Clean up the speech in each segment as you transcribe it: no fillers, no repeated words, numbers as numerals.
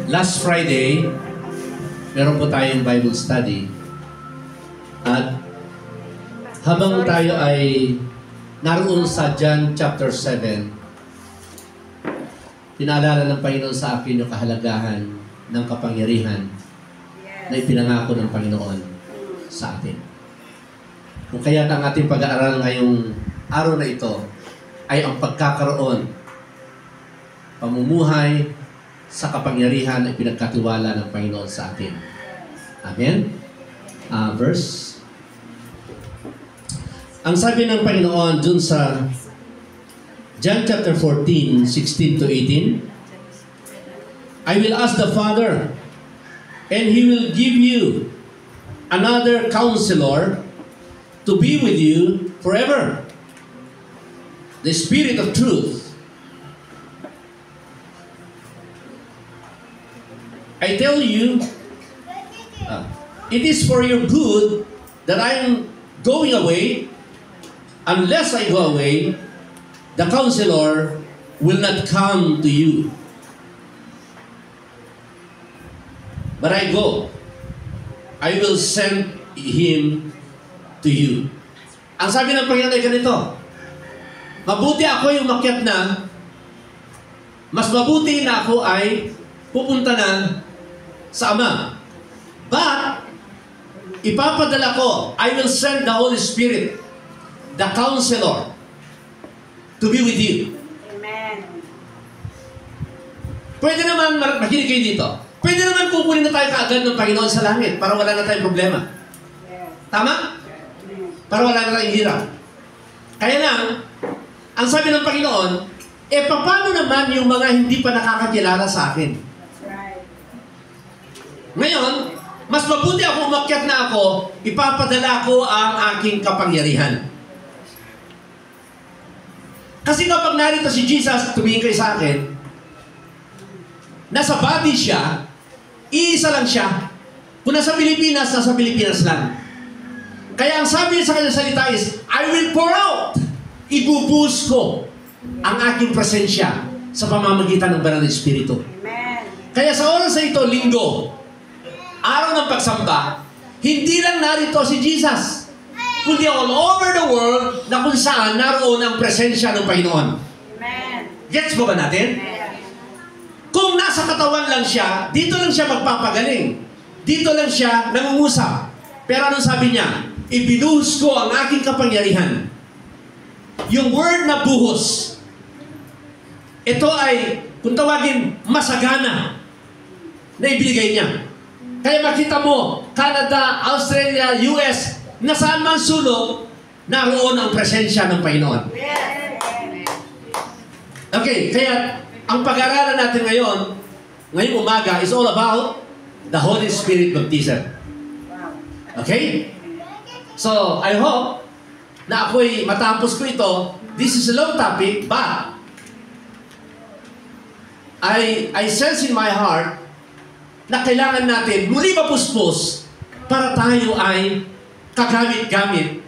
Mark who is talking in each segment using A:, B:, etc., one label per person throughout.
A: Last Friday, meron po tayong Bible study. At habang tayo ay naroon sa John chapter 7, pinaalala ng Panginoon sa akin yung kahalagahan ng kapangyarihan na ipinangako ng Panginoon sa atin. Kung kaya ang ating pag-aaral ngayong araw na ito ay ang pagkakaroon, pamumuhay sa kapangyarihan na pinagkatiwala ng Panginoon sa atin. Amen? Verse. Ang sabi ng Panginoon dun sa John chapter 14, 16 to 18, I will ask the Father, and He will give you another counselor to be with you forever. The Spirit of truth. I tell you, it is for your good that I am going away. Unless I go away, the counselor will not come to you. But I go. I will send him to you. Ang sabi ng Panginoon ay ganito, mabuti ako yung umakyat na, mas mabuti na ako ay pupunta na sa Ama. But, ipapadala ko, I will send the Holy Spirit, the counselor, to be with you.
B: Amen.
A: Pwede naman, makinig kayo dito, pwede naman kukunin na tayo kaagad ng Panginoon sa langit para wala na tayong problema. Tama? Para wala na tayong hirap. Kaya lang, ang sabi ng Panginoon, paano naman yung mga hindi pa nakakakilala sa akin? Ngayon, mas mabuti ako umakyat na ako, ipapadala ko ang aking kapangyarihan. Kasi kapag narito si Jesus, tumingin kayo sa akin, nasa body siya, iisa lang siya. Kung nasa Pilipinas lang. Kaya ang sabi sa kanyang salita is, I will pour out. Ibubuhos ko ang aking presensya sa pamamagitan ng Banal na Espiritu.
B: Amen.
A: Kaya sa oras na ito, linggo, araw ng pagsamba, hindi lang narito si Jesus, kundi all over the world na kung saan naroon ang presensya ng Panginoon.
B: Amen.
A: Gets mo ba natin?
B: Amen.
A: Kung nasa katawan lang siya, dito lang siya magpapagaling. Dito lang siya nangungusap. Pero anong sabi niya? Ibinuhos ko ang aking kapangyarihan. Yung word na buhos, ito ay, kung tawagin, masagana na ibinigay niya. Kaya makita mo, Canada, Australia, US, nasaan man sulok, naroon ang presensya ng Panginoon. Okay, kaya ang pag-aaralan natin ngayong umaga, is all about the Holy Spirit baptism. Okay? So, I hope na ako'y matapos ko ito. This is a long topic, but I sense in my heart na kailangan natin muli mapuspos para tayo ay kagamit-gamit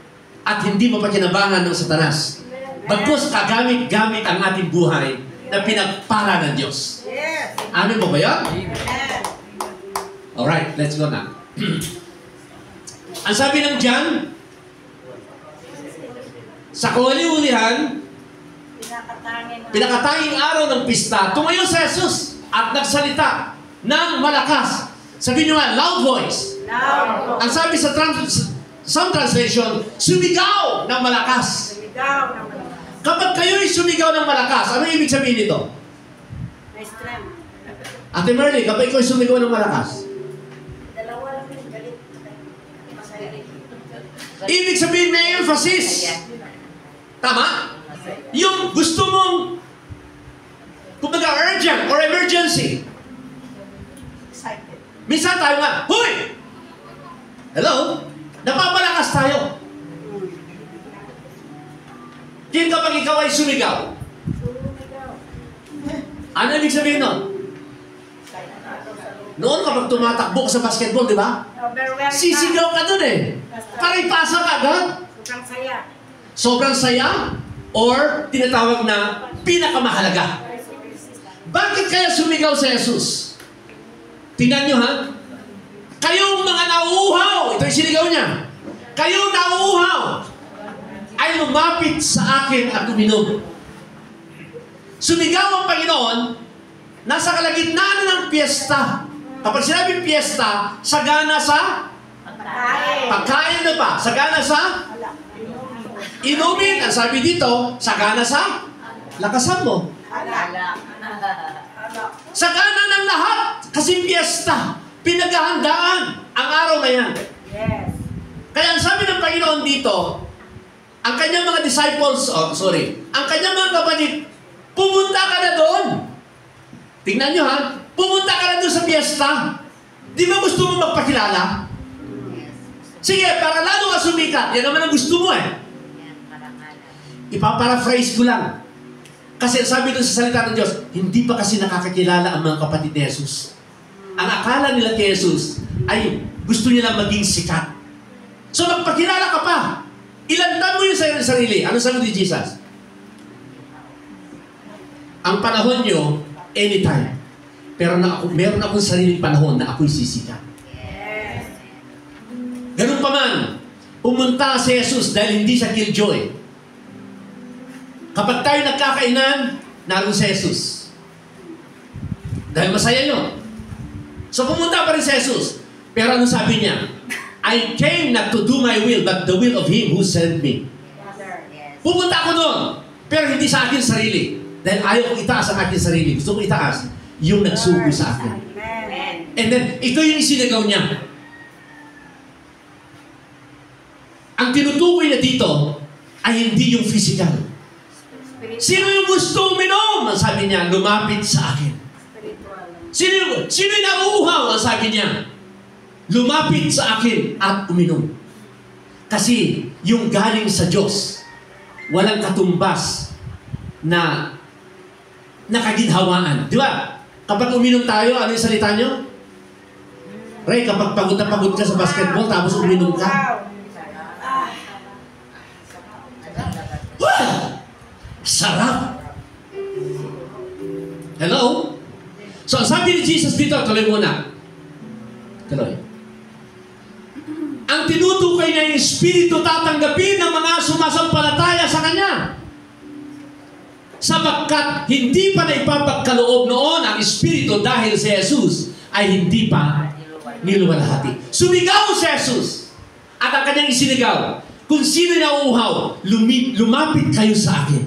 A: at hindi mapakinabangan ng Satanas. Bagkus kagamit-gamit ang ating buhay na pinagpala ng Diyos.
B: Yes.
A: Amen po ba yun?
B: Amen.
A: Alright, let's go na. Ang sabi ng John, sa kahuli-hulihan, pinakatanging araw ng pista, tumayo si Jesus at nagsalita ng malakas. Sabi niyo nga, loud voice.
B: Loud.
A: Ang sabi sa some translation, sumigaw ng malakas.
B: Sumigaw ng malakas.
A: Kapag kayo'y sumigaw ng malakas, ano ibig sabihin nito?
B: May strength.
A: Ate Merly, kapag ikaw sumigaw ng malakas,
B: Dalawa lang yung galit. Masaya.
A: ibig sabihin may emphasis. Tama? Yung gusto mong, kumbaga urgent or emergency.
B: Excited.
A: Minsan tayo nga, huy! Hello? Napapalakas tayo. Kaya kapag ikaw ay sumigaw,
B: Sumigaw.
A: ano ibig sabihin nun? Noon kapag tumatakbo ka sa basketball, di ba?
B: Overwhelmed.
A: Sisigaw ka dun eh. Para ipasa ka agad.
B: Sobrang saya.
A: Sobrang saya or tinatawag na pinakamahalaga. Bakit kaya sumigaw si Jesus? Tingnan nyo ha. Kayong mga nauuhaw, ito yung sinigaw niya. Kayong nauuhaw ay lumapit sa akin at uminom. Sumigaw ang Panginoon, nasa kalagitnaan ng piyesta. Kapag sinabing piyesta, sagana sa pagkain na ba? Sagana sa inumin. Ang sabi dito, sagana sa lakasan mo. Sagana ng lahat. Kasi piyesta. Pinaghahandaan ang araw na yan.
B: Yes.
A: Kaya ang sabi ng Panginoon dito, ang kanyang mga disciples, ang kanyang mga kapatid, pumunta ka na doon. Tingnan nyo ha, pumunta ka na doon sa piyesta. Di ba gusto mo magpakilala? Sige, para lalo ka sumikat. Yan naman ang gusto mo eh. Ipaparaphrase ko lang. Kasi sabi doon sa salita ng Diyos, hindi pa kasi nakakakilala ang mga kapatid ni Jesus. Ang akala nila kay Jesus ay gusto nila maging sikat. So magpakilala ka pa. Ilantan mo yung sarili. Ano sabi ni Jesus? Ang panahon nyo, anytime. Pero meron akong sariling panahon na ako'y sisikat.
B: Yes.
A: Ganun pa man, pumunta si Jesus dahil hindi siya killjoy. Kapag tayo nagkakainan, naroon si Jesus. Dahil masaya nyo. So pumunta pa rin si Jesus. Pero ano sabi niya? I came not to do my will, but the will of Him who sent me. Pumunta ako doon. Pero hindi sa akin sarili. Dahil ayaw kong itaas ang akin sarili. Gusto kong itaas yung nagsugo sa akin. And then, ito yung sinagaw niya. Ang tinutukoy na dito ay hindi yung physical. Sino yung gusto uminom? Ang sabi niya, lumapit sa akin. Sino yung nauuhaw? Ang sabi niya, lumapit sa akin at uminom. Kasi yung galing sa Diyos, walang katumbas na nakaginhawaan. Di ba? Kapag uminom tayo, ano yung salita nyo? Ray, kapag pagod na pagod ka sa basketball, tapos uminom ka. Wow! Sarap! Hello? So, sabi ni Jesus dito, tuloy muna. Tuloy. Ang tinutukoy niya yung Espiritu tatanggapin ng mga sumasampalataya sa Kanya. Sapagkat hindi pa na ipapagkaloob noon ang Espiritu dahil si Jesus ay hindi pa niluwalhati. Sumigaw si Jesus at ang kanyang isinigaw, kung sino nauuhaw, lumapit kayo sa akin.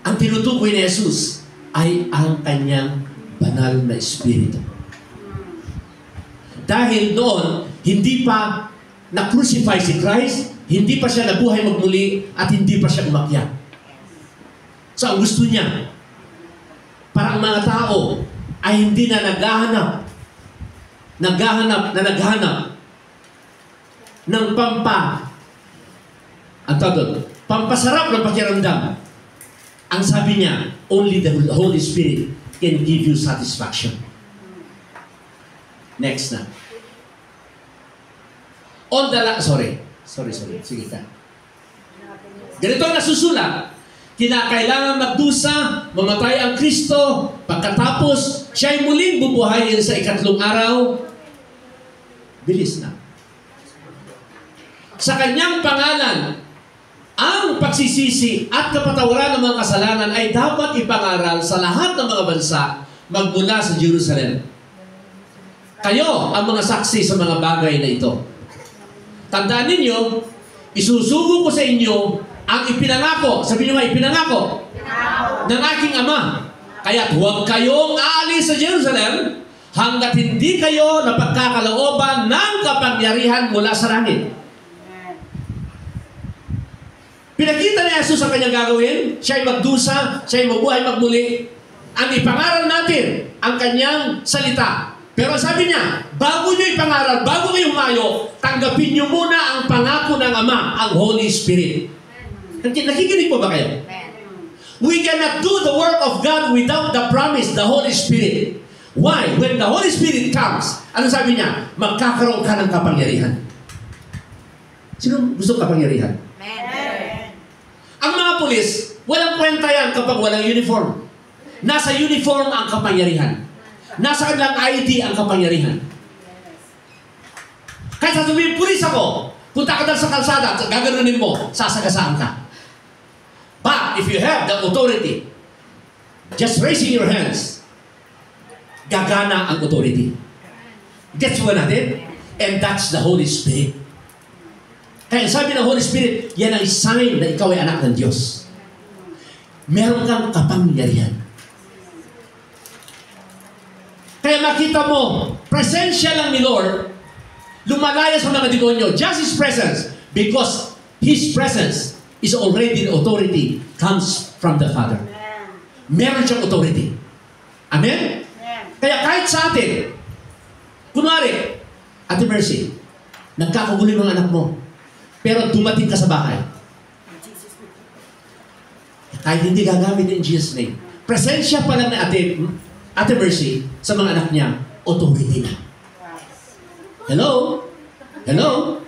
A: Ang tinutukoy ni Jesus ay ang kanyang banal na Espiritu. Dahil noon, hindi pa na-crucify si Christ, hindi pa siya nabuhay magmuli, at hindi pa siya umakyat. So, ang gusto niya, para ang mga tao ay hindi na naghahanap ng pampasarap ng pakiramdam. Ang sabi niya, only the Holy Spirit can give you satisfaction. Next na. Sige ka. Ganito ang nasusulat. Kinakailangan magdusa, mamatay ang Kristo, pagkatapos siya'y muling bubuhayin sa ikatlong araw. Bilis na. Sa kanyang pangalan, ang pagsisisi at kapatawaran ng mga kasalanan ay dapat ipangaral sa lahat ng mga bansa magmula sa Jerusalem. Kayo ang mga saksi sa mga bagay na ito. Tandaan ninyo, isusugo ko sa inyo ang ipinangako. Sabi niyo nga, ipinangako ng aking Ama. Kaya't huwag kayong aalis sa Jerusalem hanggat hindi kayo napagkakalooban ng kapangyarihan mula sa langit. Pinakita ni Jesus ang kanyang gagawin. Siya'y magdusa, siya'y mabuhay magmuli. Ang ipangaral natin, ang kanyang salita. Pero sabi niya, bago nyo ipangaral, bago kayo humayo, tanggapin nyo muna ang pangako ng Ama, ang Holy Spirit. Nakikinig po ba kayo? We cannot do the work of God without the promise, the Holy Spirit. Why? When the Holy Spirit comes, ano sabi niya? Magkakaroon ka ng kapangyarihan. Sino gusto kapangyarihan?
B: Amen.
A: Ang mga pulis, walang kwenta yan kapag walang uniform. Nasa uniform ang kapangyarihan. Nasa kanilang ID ang kapangyarihan. Kahit sasabihin, pulis ako, punta ka dal sa kalsada, gaganunin mo, sasagasaan ka. But if you have the authority, just raising your hands, gagana ang authority. Gets mo natin? And that's the Holy Spirit. Kaya sabi ng Holy Spirit, yan ang sign na ikaw ay anak ng Diyos. Meron kang kapangyarihan. Kaya makita mo, presensya lang ni Lord, lumalaya sa mga demonyo. Just His presence. Because His presence is already the authority comes from the Father. Meron siyang authority. Amen? Kaya kahit sa atin, kunwari, Ate Mercy, nagkakagulo yung mga anak mo, pero dumating ka sa bahay. Kahit hindi gagamit in Jesus' name. Presensya pa lang na Ate Mercy sa mga anak niya, authority na. Hello? Hello?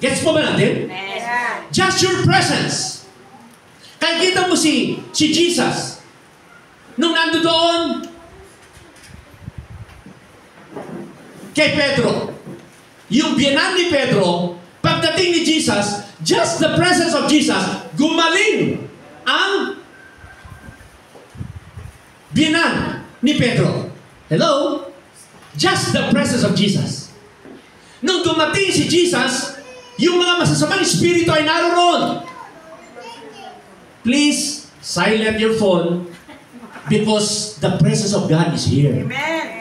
A: Gets mo ba natin? Just your presence. Kaya kita mo si Jesus, nung nando doon kay Pedro, yung biyanan ni Pedro, pagdating ni Jesus, just the presence of Jesus, gumaling ang biyanan ni Pedro. Hello? Just the presence of Jesus. Nung dumating si Jesus, yung mga masasamang espiritu ay naroon. Please, silent your phone because the presence of God is here.
B: Amen.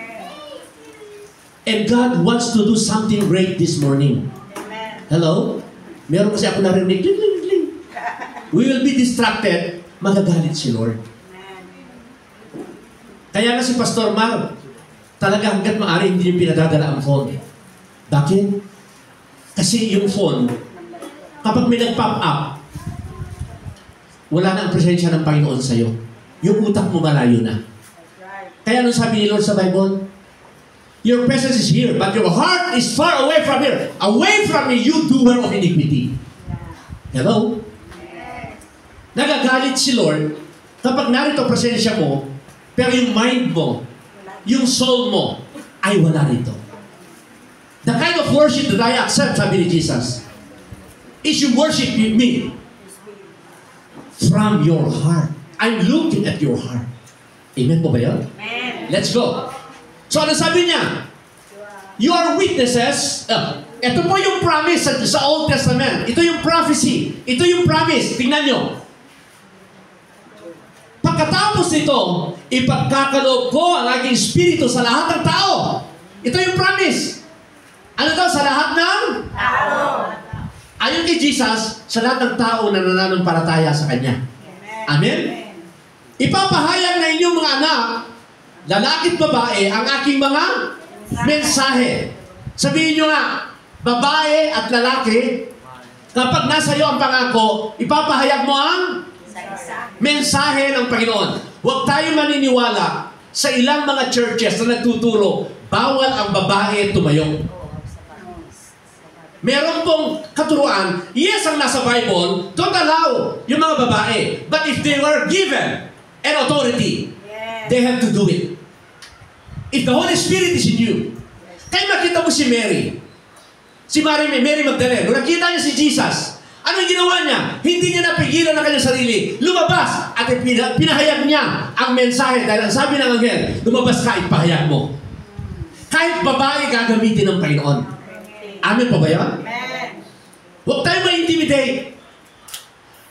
A: And God wants to do something great this morning.
B: Amen.
A: Hello? Meron kasi ako narinig, ling, ling, ling. We will be distracted, magagalit si Lord. Kaya nga si Pastor Mar, talaga hanggat maaari hindi niya pinadadala ang phone. Bakit? Kasi yung phone, kapag may nag-pop up, wala na ang presensya ng Panginoon sa'yo. Yung utak mo malayo na. Kaya anong sabi ni Lord sa Bible? Your presence is here, but your heart is far away from here. Away from me, you doer of iniquity. Hello? Nagagalit si Lord kapag narito presensya mo, pero yung mind mo, yung soul mo, ay wala rito. The kind of worship that I accept, sabi ni Jesus, is you worship me from your heart. I'm looking at your heart. Amen po ba yun?
B: Amen.
A: Let's go. So ano sabi niya? You are witnesses. Ito po yung promise sa Old Testament. Ito yung prophecy. Ito yung promise. Tingnan nyo. Pagkatapos nito, ipagkakaloob ko ang aking espiritu sa lahat ng tao. Ito yung promise. Ano daw? Sa lahat ng
B: Tao.
A: Ayon kay Jesus, sa lahat ng tao na nananampalataya sa Kanya. Amen? Ipapahayag na inyong mga anak, lalaki at babae, ang aking mga mensahe. Sabihin nyo nga, babae at lalaki, kapag nasa iyo ang pangako, ipapahayag mo ang mensahe ng Panginoon. Huwag tayo maniniwala sa ilang mga churches na nagtuturo, bawal ang babae tumayo. Meron pong katuruan, yes ang nasa Bible, don't allow yung mga babae. But if they were given an authority, they have to do it. If the Holy Spirit is in you. Kaya makita mo si Mary. Si Mary Magdalene. Nung nakita niya si Jesus, ano yung ginawa niya? Hindi niya napigilan ang kanyang sarili. Lumabas at pinahayag niya ang mensahe. Dahil ang sabi ng anghel, lumabas ka, ipahayag mo. Kahit babae gagamitin ng Panginoon. Amen pa ba yan?
B: Amen.
A: Huwag tayo ma-intimidate.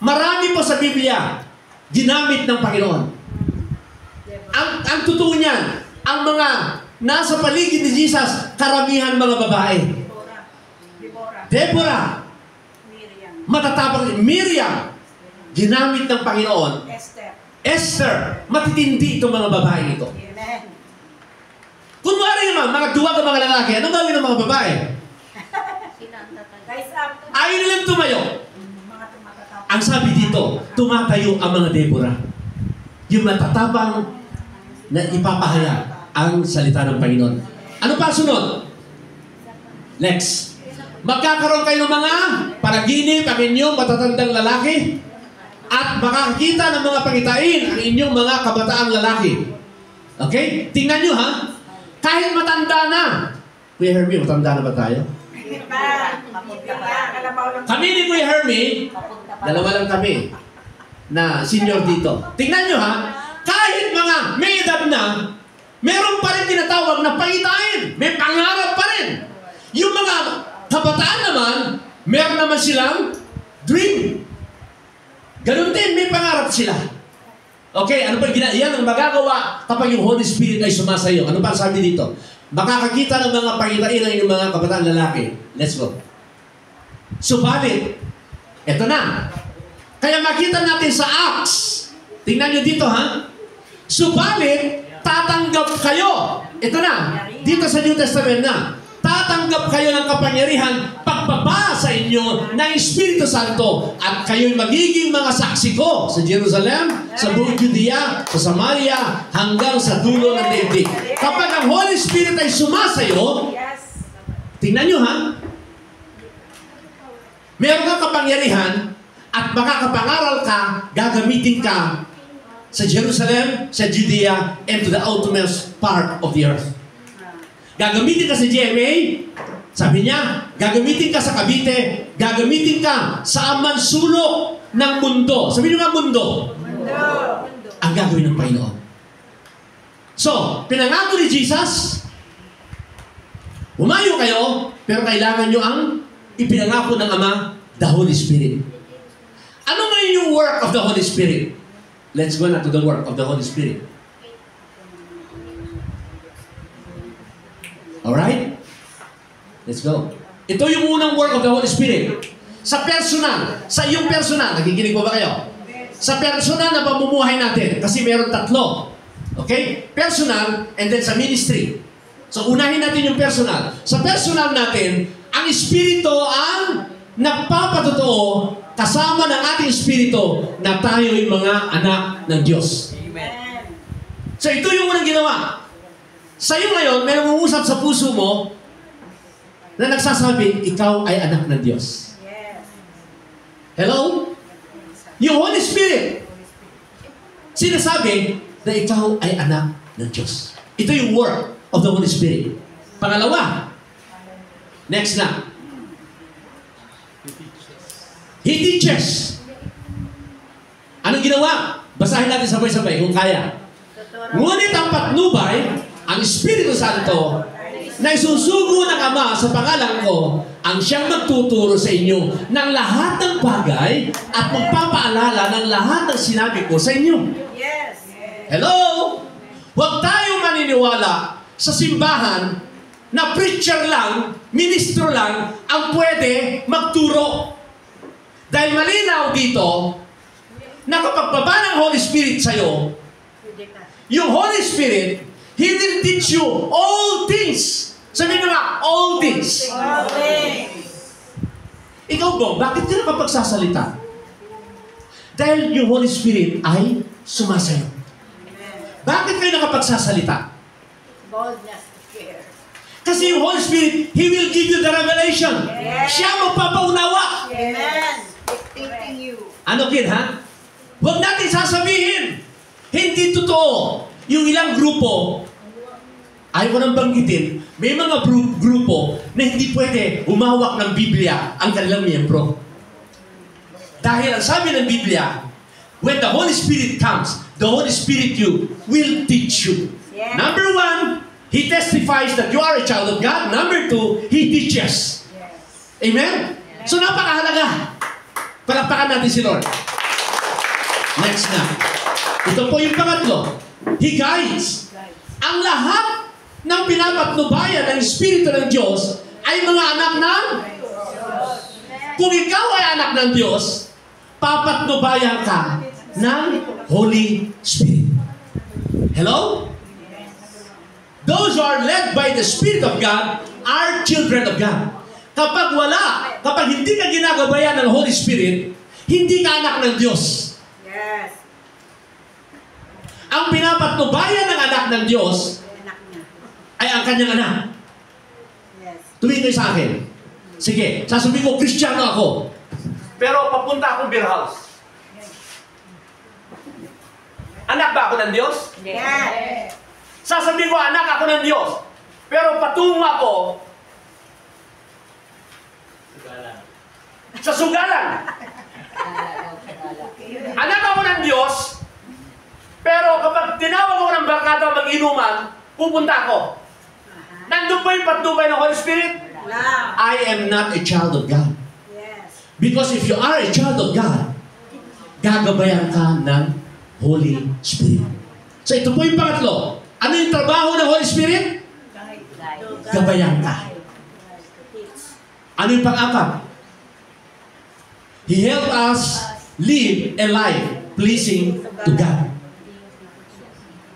A: Marami po sa Biblia, ginamit ng Panginoon. Ang totoo niyan, ang mga nasa paligid ni Jesus, karamihan mga babae. Deborah. Matatapang. Miriam. Ginamit ng Panginoon. Esther. Matitindi itong mga babae ito.
B: Amen.
A: Kunwari naman, mga duwag ng mga lalaki, anong gawin ng mga babae?
B: Guys, up.
A: Ayaw nilang tumayo.
B: Mga tumatatawa.
A: Ang sabi dito, tumatayo ang mga Deborah. Yung matatapang na ipapahayag ang salita ng Panginoon. Ano pa sunod? Next. Magkakaroon kayo ng mga panaginip ang inyong matatandang lalaki At makakita ng mga pangitain ang inyong mga kabataang lalaki. Okay? Tingnan nyo ha. Kahit matanda na. Kuya Hermie, matanda na ba tayo? Kami ni Kuya Hermie, dalawa lang kami na senior dito. Tingnan nyo ha. Kahit mga may edad na, meron pa rin tinatawag na pangitain. May pangarap pa rin. Yung mga kabataan naman, meron naman silang dream. Ganun din, may pangarap sila. Okay, ano ba yan ang magagawa kapag yung Holy Spirit ay sumasayo? Ano ba sabi dito? Makakakita ng mga pangitain ng inyong mga kabataan lalaki. Let's go. Subalit, eto na. Kaya makita natin sa Acts. Tingnan nyo dito ha. Subalit, tatanggap kayo. Ito na. Dito sa New Testament na. Tatanggap kayo ng kapangyarihan pagbaba sa inyo ng Espiritu Santo at kayo'y magiging mga saksi ko sa Jerusalem, sa buong Judea, sa Samaria, hanggang sa dulo ng daigdig. Kapag ang Holy Spirit ay sumasayo, tingnan nyo ha, meron kang kapangyarihan at makakapangaral ka, gagamitin ka sa Jerusalem, sa Judea, and to the outermost part of the earth. Gagamitin ka sa GMA, sabi niya, gagamitin ka sa Cavite, gagamitin ka sa amansulok ng mundo. Sabi niyo nga mundo. Ang gagawin ng Panginoon. So, pinangako ni Jesus, humayo kayo, pero kailangan nyo ang ipinangako ng Ama, the Holy Spirit. Ano ngayon yung work of the Holy Spirit? Let's go na to the work of the Holy Spirit. Alright? Let's go. Ito yung unang work of the Holy Spirit. Sa personal, sa iyong personal, nakikinig po ba kayo? Sa personal na pamumuhay natin, kasi meron tatlo. Okay? Personal, and then sa ministry. So, unahin natin yung personal. Sa personal natin, ang Espiritu ang nagpapatotoo kasama ng ating Espiritu na tayo yung mga anak ng Diyos. Amen. So, ito yung unang ginawa. Sa'yo ngayon, may nangungusap sa puso mo na nagsasabi, ikaw ay anak ng Diyos. Yes. Hello? Yung Holy Spirit, sinasabi na ikaw ay anak ng Diyos. Ito yung work of the Holy Spirit. Pangalawa, next na. He teaches. Anong ginawa? Basahin natin sabay-sabay kung kaya. Ngunit ang patnubay, ang Espiritu Santo na isusugo ng Ama sa pangalan ko, ang siyang magtuturo sa inyo ng lahat ng bagay at magpapaalala ng lahat ng sinabi ko sa inyo. Yes. Hello? Huwag tayo maniniwala sa simbahan na preacher lang, ministro lang, ang pwede magturo. Dahil malinaw dito na kapag baba ng Holy Spirit sa'yo, yung Holy Spirit, He will teach you all things. Sabihin nyo nga, all things. All things. Ikaw ba, bakit ka nakapagsasalita? Dahil yung Holy Spirit ay sumasayo. Bakit kayo nakapagsasalita?
B: Boldness to share.
A: Kasi yung Holy Spirit, He will give you the revelation. Yes. Siya magpapaunawa.
B: Amen. Teaching you.
A: Ano kid, ha? Huwag natin sasabihin. Hindi totoo. Yung ilang grupo, ayaw ko nang banggitin, may mga grupo na hindi pwede humawak ng Biblia ang kanilang miyembro. Dahil ang sabi ng Biblia, when the Holy Spirit comes, the Holy Spirit will teach you. Yeah. Number one, He testifies that you are a child of God. Number two, He teaches. Yes. Amen? Yeah. So napakahalaga. Palakpakan natin si Lord. Next na. Ito po yung pangatlo. He guides. Ang lahat ng pinapatnubayan ng Espiritu ng Diyos ay mga anak ng Diyos. Kung ikaw ay anak ng Diyos, papatnubayan ka ng Holy Spirit. Hello? Those who are led by the Spirit of God are children of God. Kapag hindi ka ginagabayan ng Holy Spirit, hindi ka anak ng Diyos. Yes. Ang pinapatnubayan ng anak ng Diyos ay ang kanyang anak. Yes. Tumingin kayo sa akin. Sige, sasabihin ko, Kristiyano ako. Pero papunta akong beer house.
C: Anak ba ako ng Diyos?
B: Yes.
C: Sasabihin ko, anak ako ng Diyos. Pero patungo ako sa sugalan. Anak ako ng Diyos, pero kapag tinawag ako ng barkada mag-inuman, pupunta ako. Nandun ba yung patnubay ng Holy Spirit?
B: Wow.
A: I am not a child of God.
B: Yes.
A: Because if you are a child of God, gagabayan ka ng Holy Spirit. So ito po yung pangatlo. Ano yung trabaho ng Holy Spirit? Gabayan ka. Ano yung pang-apat? He helped us live a life pleasing to God.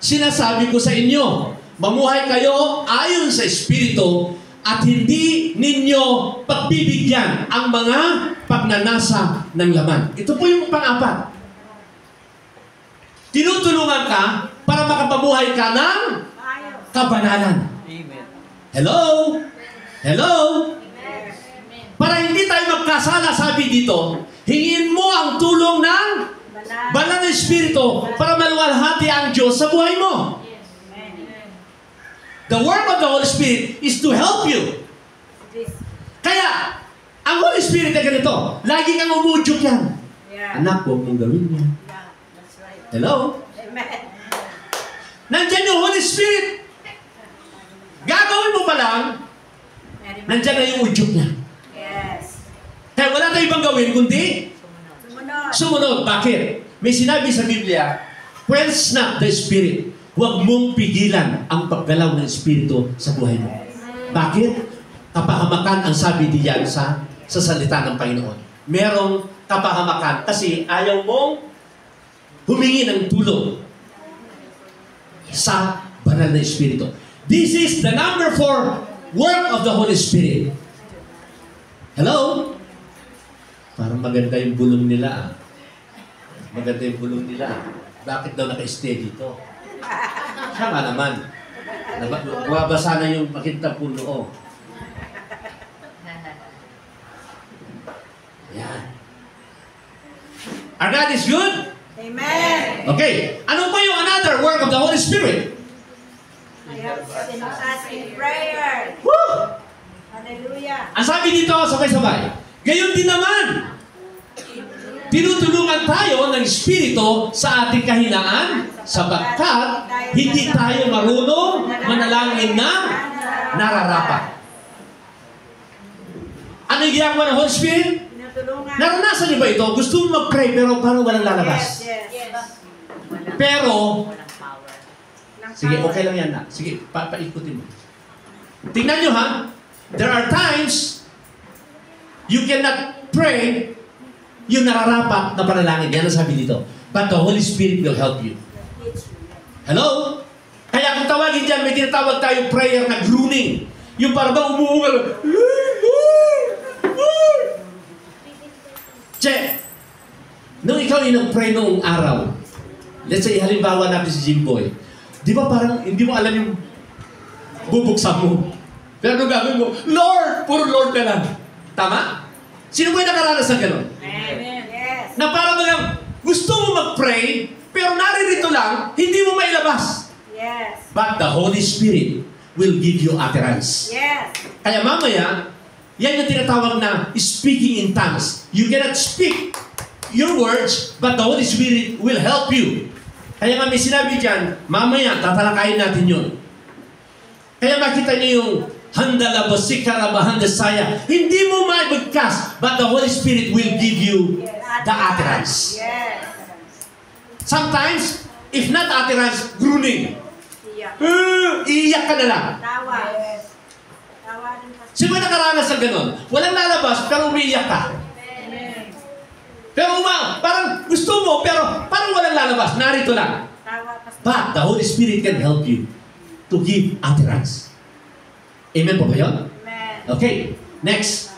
A: Sinasabi ko sa inyo, mamuhay kayo ayon sa Espiritu at hindi ninyo pagbibigyan ang mga pagnanasa ng laman. Ito po yung pang-apat. Tinutulungan ka para makapamuhay ka ng kabanalan. Hello? Hello? Para hindi tayo magkasala, sabi dito, hingin mo ang tulong ng banal na Espiritu para maluwalhati ang Diyos sa buhay mo. The work of the Holy Spirit is to help you. Kaya, ang Holy Spirit ay ganito, lagi kang umudyok yan. Anak, huwag mong gawin yan. Hello?
B: Amen.
A: Nandyan yung Holy Spirit. Gagawin mo pa lang, nandyan na yung udyok niya.
B: Yes.
A: Kaya wala tayong ibang gawin, kundi
B: Sumunod.
A: sumunod. Bakit? May sinabi sa Biblia, quench not the Spirit. Huwag mong pigilan ang paggalaw ng Espiritu sa buhay mo. Bakit? Kapahamakan ang sabi diyan sa salita ng Panginoon. Merong kapahamakan kasi ayaw mong humingi ng tulong sa banal na Espiritu. This is the number 4 work of the Holy Spirit. Hello? Parang maganda yung bulong nila. Maganda yung bulong nila. Bakit daw naka-stay dito? Siya nga naman. Buwabasa na yung makita po noo. Yan. Our God is good.
B: Amen.
A: Okay. Ano pa yung another work of the Holy Spirit?
B: I have us in prayer.
A: Woo!
B: Hallelujah.
A: Ang sabi dito, sabay-sabay. Gayon din naman, tinutulungan tayo ng Espiritu sa ating kahinaan sapagkat hindi tayo marunong manalangin na nararapat. Ano yung ginagawa ng Holy Spirit?
B: Tinutulungan.
A: Naranasan niyo ba ito? Gusto mo mag-pray pero parang walang lalabas.
B: Yes, yes.
A: Pero,
B: Ng
A: sige,
B: power.
A: okay lang yan na. Sige, paikutin mo. Tingnan nyo ha. There are times you cannot pray yung nararapat na panalangin. Yan ang sabi dito. But the Holy Spirit will help you. Hello? Kaya kung tawagin dyan, may tinatawag tayong prayer na groaning. Yung parang ba umuungal. Check. Nung ikaw yung nag-pray noong araw, let's say, halimbawa natin si Jimboy, di ba parang hindi mo alam yung bubuksan mo? Pero nung gagawin mo, Lord! Puro Lord ka lang. Tama? Sino ba yung nakaranas ng gano'n?
B: Amen. Yes.
A: Na parang lang, gusto mo mag-pray, pero naririto lang, hindi mo mailabas.
B: Yes.
A: But the Holy Spirit will give you utterance.
B: Yes.
A: Kaya mamaya, yan yung tinatawag na speaking in tongues. You cannot speak your words, but the Holy Spirit will help you. Kaya nga may sinabi dyan, mamaya, tatalakayin natin yun. Kaya makita niyo yung handala basikara bahandasaya. Hindi mo maibigkas, but the Holy Spirit will give you the utterance.
B: Yes.
A: Sometimes, if not utterance, groaning.
B: Iyak.
A: Iiyak ka na lang.
B: Tawa. Yes. Tawa rin pa.
A: Sino ba nakaranas ng ganon? Walang lalabas, pero umiiyak ka.
B: Amen.
A: Pero parang gusto mo, pero parang walang lalabas. Narito lang.
B: Tawa pa.
A: But the Holy Spirit can help you to give utterance. Amen po ba yun?
B: Amen.
A: Okay, next.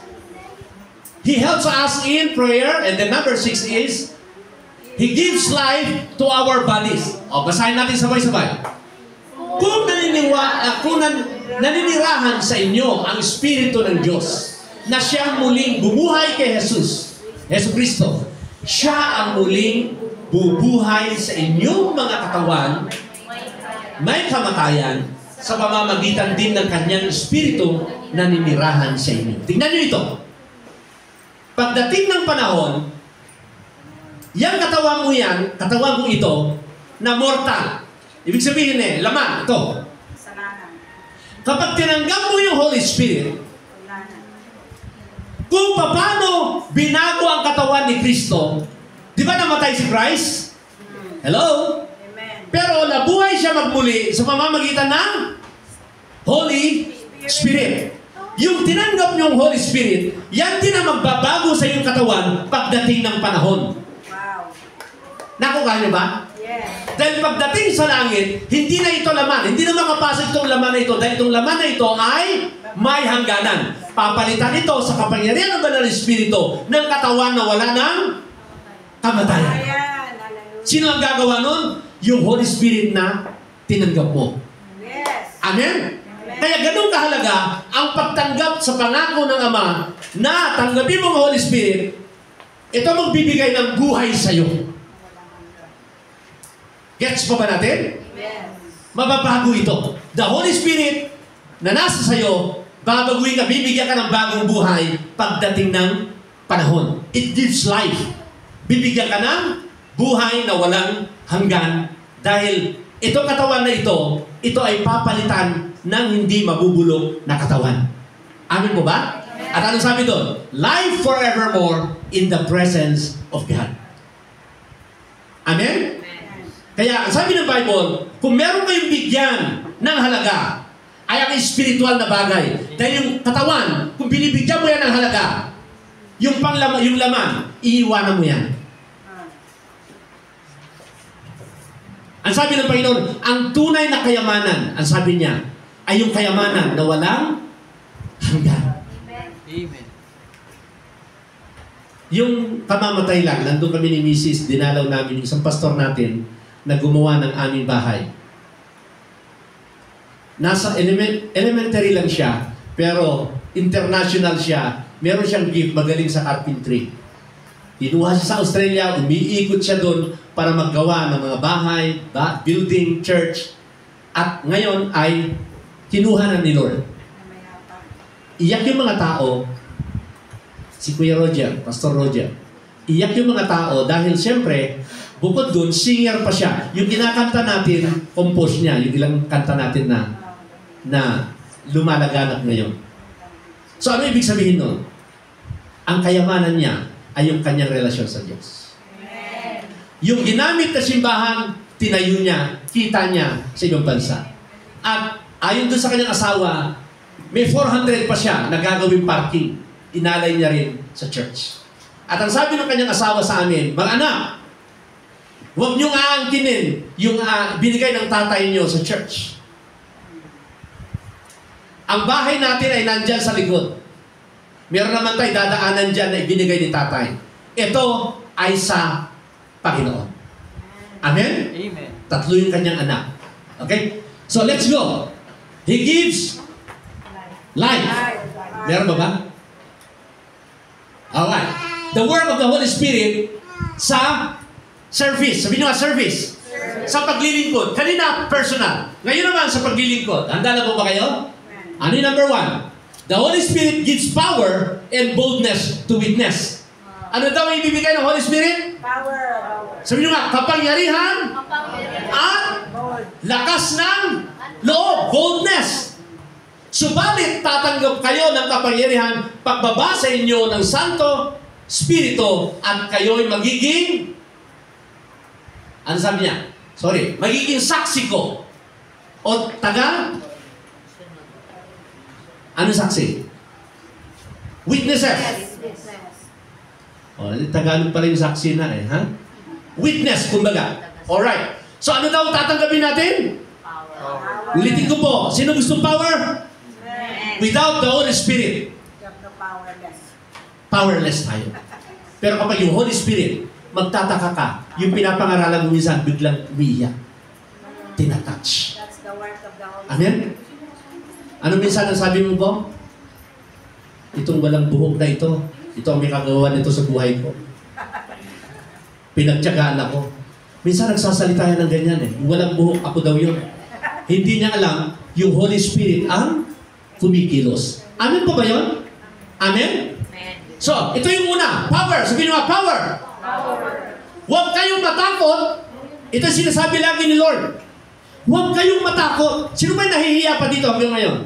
A: He helps us in prayer, and then number 6 is, He gives life to our bodies. O, basahin natin sabay-sabay. Kung naninirahan sa inyo ang Espiritu ng Diyos, na siyang muling bumuhay kay Jesus, Jesu Cristo, siya ang muling bubuhay sa inyong mga katawan, may kamatayan, sa pamamagitan din ng kanyang espiritu na ninirahan sa inyo. Tingnan nyo ito. Pagdating ng panahon, yung katawan mo yan, katawan mo ito, na mortal. Ibig sabihin laman, ito.
B: Kasalanan.
A: Kapag tinanggap mo yung Holy Spirit,
B: Wala na.
A: kung paano binago ang katawan ni Kristo, di ba namatay si Christ? Hello?
B: Amen.
A: Pero nabuhay siya magmuli sa pamamagitan ng Holy Spirit. Yung tinanggap niyong Holy Spirit, yan din ang magbabago sa iyong katawan pagdating ng panahon.
B: Wow.
A: Nakuha niyo ba?
B: Yes.
A: Dahil pagdating sa langit, hindi na ito laman. Hindi na makapasok itong laman na ito. Dahil itong laman na ito ay may hangganan. Papalitan ito sa kapangyarihan ng Banal na Espiritu ng katawan na wala ng kamatayan.
B: Ayan. Hallelujah.
A: Sino ang gagawa nun? Yung Holy Spirit na tinanggap mo.
B: Yes.
A: Amen? Kaya ganun kahalaga ang pagtanggap sa pangako ng Ama na tanggapin mo ang Holy Spirit, ito magbibigay ng buhay sa iyo. Gets pa ba natin?
B: Yes.
A: Mababago ito. The Holy Spirit na nasa sa iyo, babaguhin ka, bibigyan ka ng bagong buhay pagdating ng panahon. It gives life. Bibigyan ka ng buhay na walang hanggan dahil itong katawan na ito ay papalitan ng hindi mabubulok na katawan. Amin po ba? At ano sabi doon? Life forevermore in the presence of God. Amen? Kaya, sabi ng Bible, kung meron kayong bigyan ng halaga, ay ang spiritual na bagay. Dahil yung katawan, kung binibigyan mo yan ng halaga, yung laman, iiwanan mo yan. Ang sabi ng Panginoon, ang tunay na kayamanan, ang sabi niya, ay yung kayamanan na walang hanggan.
D: Amen.
A: Yung kamamatay lang, nandun kami ni Mrs., dinalaw namin yung isang pastor natin na gumawa ng aming bahay. Nasa elementary lang siya, pero international siya. Meron siyang gift, magaling sa carpentry. Kinuha siya sa Australia, umiikot siya doon para maggawa ng mga bahay, building, church. At ngayon ay kinuha na ni Lord. Iyak yung mga tao, si Kuya Roger, Pastor Roger, iyak yung mga tao dahil siyempre, bukod doon, singer pa siya. Yung kinakanta natin, compose niya, yung ilang kanta natin na lumalaganap ngayon. So ano ibig sabihin nun? Ang kayamanan niya ay yung kanyang relasyon sa Diyos. Yung ginamit na simbahan, tinayo niya, kita niya sa ibang bansa. At ayon doon sa kanyang asawa, may 400 pa siya na gagawing parking. Inalay niya rin sa church. At ang sabi ng kanyang asawa sa amin, mga anak, huwag niyong aangkinin yung binigay ng tatay niyo sa church. Ang bahay natin ay nandyan sa likod. Meron naman tayo dadaanan dyan na ibinigay ni tatay. Ito ay sa Panginoon. Amen?
D: Amen.
A: Tatlo yung kanyang anak. Okay? So let's go. He gives life. Meron ba ba? Alright. The work of the Holy Spirit sa service. Sabi nyo nga, service. Sa paglilingkod. Kanina, personal. Ngayon naman sa paglilingkod. Handa na po ba kayo? Ano yung number 1? The Holy Spirit gives power and boldness to witness. Ano daw ang ibibigay ng Holy Spirit?
B: Power.
A: Sabi nyo nga, kapangyarihan at lakas ng loob, boldness. Subalit, tatanggap kayo ng kapangyarihan pagbaba sa inyo ng Santo Espiritu at kayo'y magiging, ano sabi niya? Sorry, magiging saksi ko. O taga? Ano saksi? Witnesses. O, Tagalog pala yung saksi na ha? Witness, kumbaga. Alright. So ano daw tatanggapin natin? Ulitin ko po. Sino gustong power? Without the Holy Spirit, powerless tayo. Pero kapag yung Holy Spirit, magtataka ka, yung pinapangaralan mo minsan, biglang umiiyak. Tinatouch.
B: That's the work of the Holy
A: Amen? Ano minsan ang sabi mo po? Itong walang buhok na ito ang may kagawa nito sa buhay ko. Pinagtyagaan ako. Minsan nagsasalita yan ng ganyan eh. Walang buhok, ako daw yun. Hindi niya alam, yung Holy Spirit ang kumikilos. Amen po ba yun? Amen? So, ito yung una. Power. Sabihin nyo, power. Huwag kayong matakot. Ito sinasabi lagi ni Lord. Huwag kayong matakot. Sino ba nahihiya pa dito hanggang ngayon?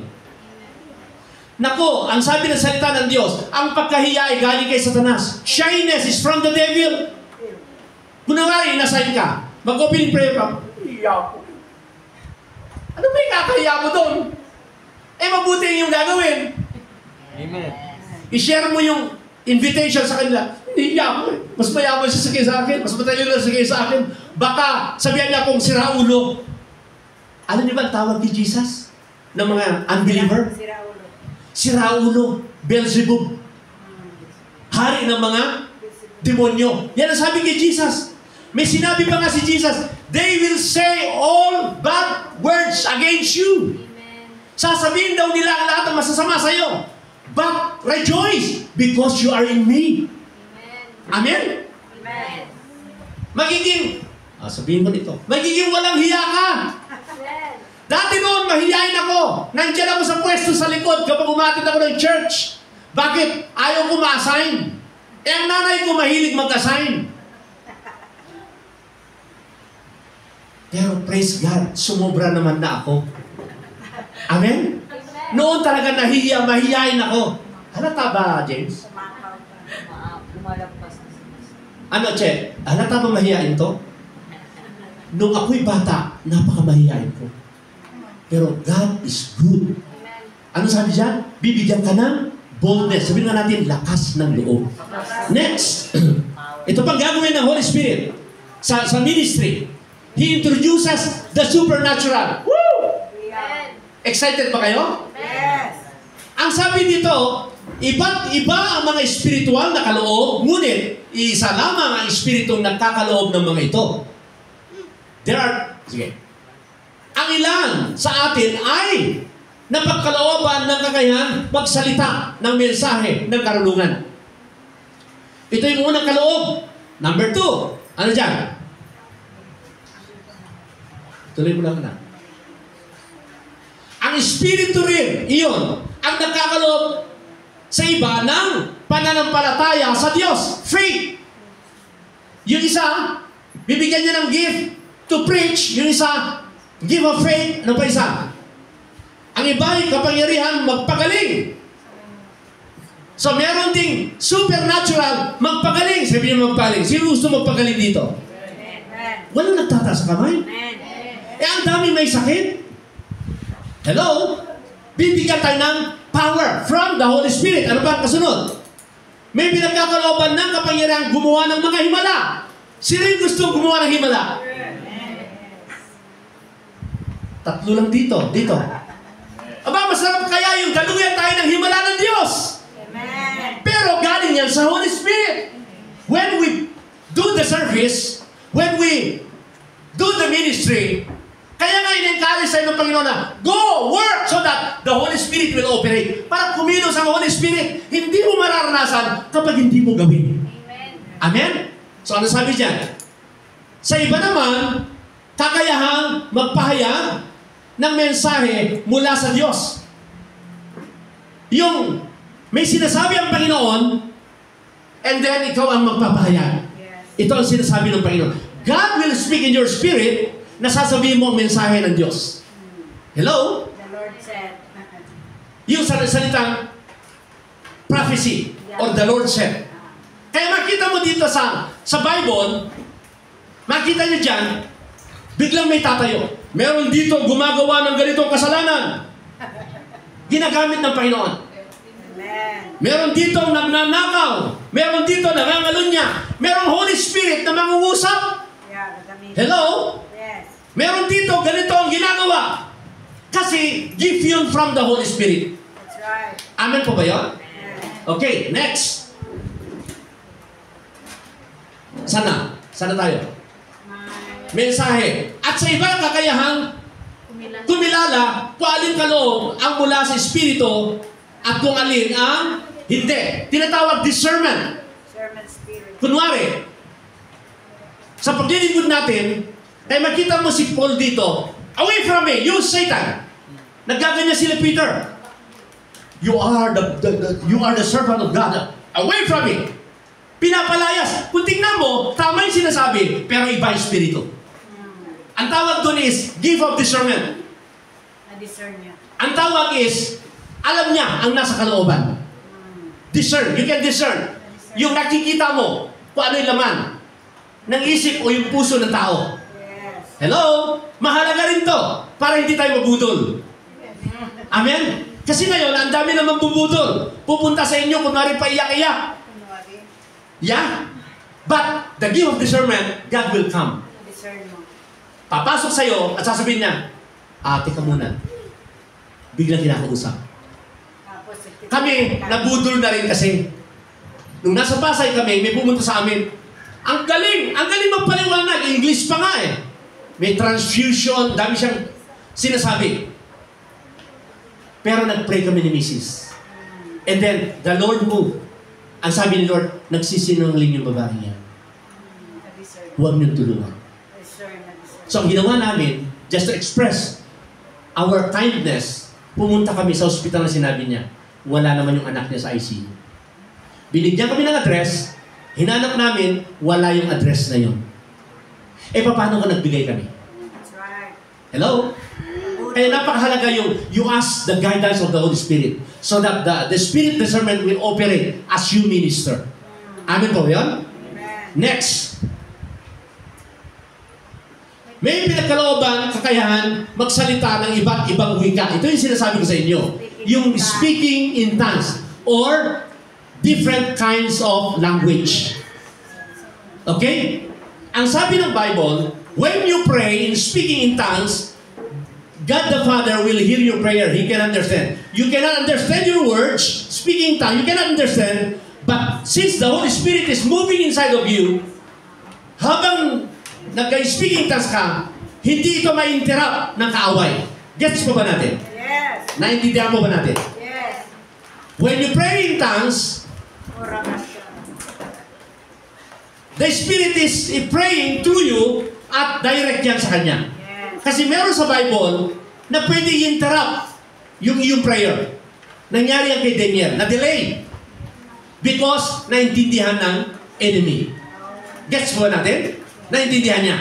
A: Nako, ang sabi ng salita ng Diyos, ang pagkahiya ay galing kay Satanas. Shyness is from the devil. Kunwari, nasign ka. Mag-opening prayer ka. Hiya ko. Ano ba yung kakahiya mo doon? Eh, mabuti yung gagawin.
D: Amen.
A: I-share mo yung invitation sa kanila. Hiya ko eh. Mas mayaman siya sa akin. Mas matalino siya sa akin. Baka sabihan niya akong siraulo. Alam niyo ba ang tawag ni Jesus ng mga unbeliever? Siraulo. Beelzebub. Hari ng mga demonyo. Yan ang sabi kay Jesus. May sinabi pa nga si Jesus, they will say all bad words against you. Sasabihin daw nila ang lahat ng masasama sa iyo. But rejoice because you are in me. Amen?
B: Amen.
A: Magiging, sabihin ko dito, magiging walang hiya ka. Dati noon, mahiyain ako. Nandiyan ako sa pwesto sa likod kapag umatid ako ng church. Bakit? Ayaw ko ma-assign. Eh, ang nanay ko mahilig mag-assign. Pero praise God, sumobra naman na ako. Amen? Noon talaga nahiya, mahiyain ako. Halata ba, James? Ano, Che? Halata ba mahiyain to? Nung ako'y bata, napakamahiyain ko. Pero God is good. Ano sabi dyan? Bibigyan ka ng boldness. Sabihin nga natin, lakas ng loob. Next, ito pang gagawin ng Holy Spirit sa ministry. He introduces the supernatural. Woo! Excited ba kayo?
B: Yes.
A: Ang sabi dito, iba't iba ang mga espiritual na kaloob, ngunit isa lamang ang espiritong nagkakaloob ng mga ito. Sige. Ang ilan sa atin ay napagkalooban ng kakayahan magsalita ng mensahe ng karunungan. Ito yung unang kaloob. Number 2. Ano dyan? Tuloy mo lang na. Ang espiritu rin, iyon, ang nagkakaloob sa iba ng pananampalataya sa Diyos. Faith. Yung isa, bibigyan niya ng gift to preach. Yung isa, give of faith. Ano pa isa? Ang iba ay kapangyarihan magpagaling. So meron ding supernatural magpagaling. Sabi niya magpagaling. Sino gusto magpagaling dito? Walang nagtataas sa kamay. Eh, ang dami may sakit. Hello? Bibigyan tayo ng power from the Holy Spirit. Ano ba ang kasunod? May pinagkakalooban ng kapangyarihan gumawa ng mga himala. Sino yung gusto gumawa ng himala? Tatlo lang dito. Dito. Aba, masarap kaya yung daluyan tayo ng himala ng Diyos. Pero galing yan sa Holy Spirit. When we do the service, when we do the ministry, kaya nga in-encourage tayo ng Panginoon na, go, work, so that the Holy Spirit will operate. Para kumilos ang Holy Spirit, hindi mo mararanasan kapag hindi mo gawin. Amen? So ano sabi dyan? Sa iba naman, kakayahang magpahayag ng mensahe mula sa Diyos. Yung may sinasabi ang Panginoon, and then ikaw ang magpapahayag. Ito ang sinasabi ng Panginoon. God will speak in your spirit, na sasabihin mo ang mensahe ng Diyos. Hello?
B: The Lord said.
A: Yung salitang prophecy or the Lord said. Kaya makita mo dito sa Bible, makita niyo dyan, biglang may tatayo. Meron dito gumagawa ng ganitong kasalanan. Ginagamit ng Panginoon. Meron dito nagnanakaw. Meron dito nangangalunya. Meron Holy Spirit na mangungusap. Hello? Meron dito, ganito ang ginagawa. Kasi, gift yun from the Holy Spirit.
B: That's right.
A: Amen po ba yun? Okay, next. Sana tayo. Mensahe. At sa iba kakayahang kumilala kung alin kaloob ang mula sa Espiritu at kung alin ang hindi. Tinatawag discernment.
B: Discernment spirit.
A: Kunwari, sa paglilingkod natin, ay makita mo si Paul dito, away from me, you Satan. Nagaganya sila Peter. You are the servant of God. Away from me. Pinapalayas. Kung tingnan mo, tama yung sinasabi, pero iba yung spirito. Ang tawag doon is gift of discernment.
B: Na-discern niya.
A: Ang tawag is, alam niya ang nasa kalooban. Discern. You can discern. Yung nakikita mo, kung ano yung laman ng isip o yung puso ng tao.
B: Yes.
A: Hello? Mahalaga rin to para hindi tayo mabudol. Amen? Kasi ngayon, ang dami naman bubudol. Pupunta sa inyo, kunwari paiyak-iyak.
B: Kunwari,
A: Yeah? But the gift of discernment, God will come.
B: discern mo.
A: Papasok sa'yo at sasabihin niya, teka muna. Biglang kinakausap.
B: Tapos,
A: Kami, nabudol na rin kasi. Nung nasa Pasay kami, may pumunta sa amin. Ang galing magpaliwanag. English pa nga eh. May transfusion, dami siyang sinasabi. Pero nag-pray kami ni Mrs. And then, the Lord moved. Ang sabi ni Lord, nagsisinungaling yung babae niya.
B: Na-discern.
A: Huwag niyong tulungan.
B: Na-discern. Na-discern.
A: So, ang ginawa namin, just to express our kindness, pumunta kami sa ospital na sinabi niya, wala naman yung anak niya sa ICU. Binigyan kami ng address, hinanap namin, wala yung address na yun. Paano ka nagbigay kami?
B: That's right.
A: Hello? Kaya napakahalaga yung you ask the guidance of the Holy Spirit so that the Spirit discernment will operate as you minister. Amen po yun?
B: Amen.
A: Next. May pinagkalooban, kakayahan, magsalita ng iba't ibang wika. Ito yung sinasabi ko sa inyo. Yung speaking in tongues or different kinds of language. Okay? Ang sabi ng Bible, when you pray in speaking in tongues, God the Father will hear your prayer. He can understand. You cannot understand your words, speaking in tongues. You cannot understand. But since the Holy Spirit is moving inside of you, habang nag-speaking tongues ka, hindi ito ma-interrupt ng kaaway. Gets po ba natin?
B: Yes.
A: Naintindihan po ba natin?
B: Yes.
A: When you pray in tongues,
B: Ora ka siya.
A: the Spirit is praying through you at direct yan sa Kanya.
B: Yes.
A: Kasi meron sa Bible na pwede i-interrupt yung iyong prayer. Nangyari yan kay Daniel, na-delay. Because naintindihan ng enemy. Gets po natin? Naintindihan niya.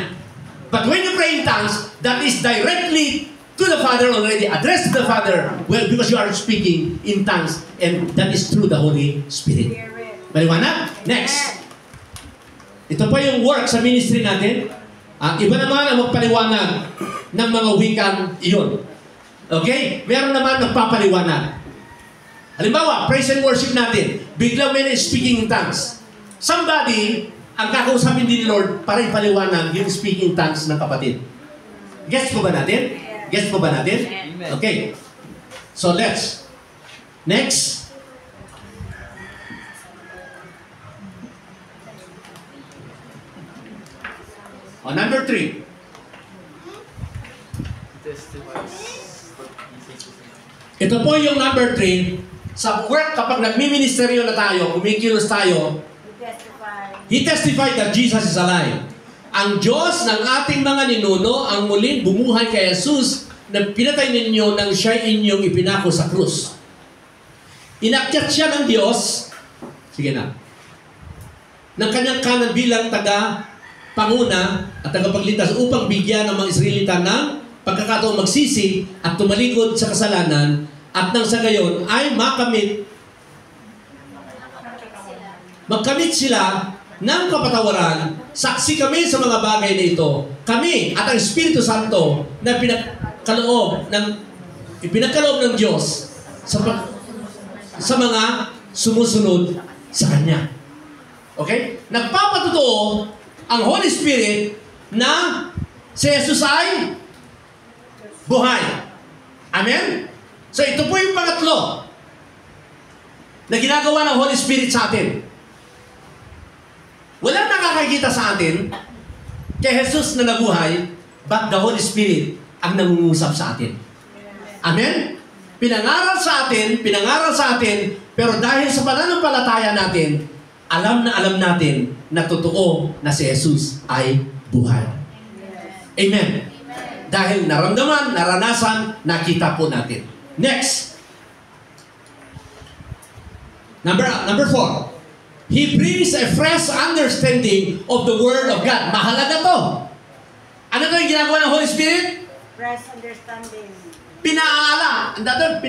A: But when you pray in tongues, that is directly to the Father already, addressed to the Father, well, because you are speaking in tongues, and that is through the Holy Spirit.
B: Spirit.
A: Maliwanag? Next. Ito pa yung work sa ministry natin. Iba naman ang magpaliwanag ng mga wikang iyon. Okay? Meron naman nagpapaliwanag. Halimbawa, praise and worship natin. Biglang may speaking in tongues. Somebody, ang kakausapin din ni Lord para ipaliwanag yung speaking tongues ng kapatid. Gets po ba natin? Gets po ba natin? Okay. So let's. Next. Number 3. Ito po yung number 3. Sa work, kapag nagmi-ministeryo na tayo, kumikilos tayo,
B: We testify.
A: He testified that Jesus is alive. Ang Diyos ng ating mga ninuno ang muling bumuhay kay Jesus na pinatay ninyo nang siya inyong ipinako sa krus. Inakyat siya ng Diyos, sige na, ng kanyang kanan bilang taga-panguna at tagapagligtas upang bigyan ng mga Israelita ng pagkakataong magsisi at tumalikod sa kasalanan at nang sa gayon ay magkamit sila ng kapatawaran. Saksi kami sa mga bagay na ito. Kami at ang Espiritu Santo na ipinagkaloob ng Diyos sa mga sumusunod sa Kanya. Okay? Nagpapatotoo ang Holy Spirit na si Jesus ay buhay. Amen? So ito po yung pangatlo na ginagawa ng Holy Spirit sa atin. Walang nakakakita sa atin kay Jesus na nabuhay, but the Holy Spirit ang nangungusap sa atin. Amen? Pinangaral sa atin, pero dahil sa pananampalataya natin, alam na alam natin na totoo na si Jesus ay buhay. Amen. Dahil naramdaman, naranasan, nakita po natin. Next. Number 4. He brings a fresh understanding of the Word of God. Mahalaga to. Ano to yung ginagawa ng Holy Spirit?
B: Fresh understanding.
A: Pinaala. Ang dapat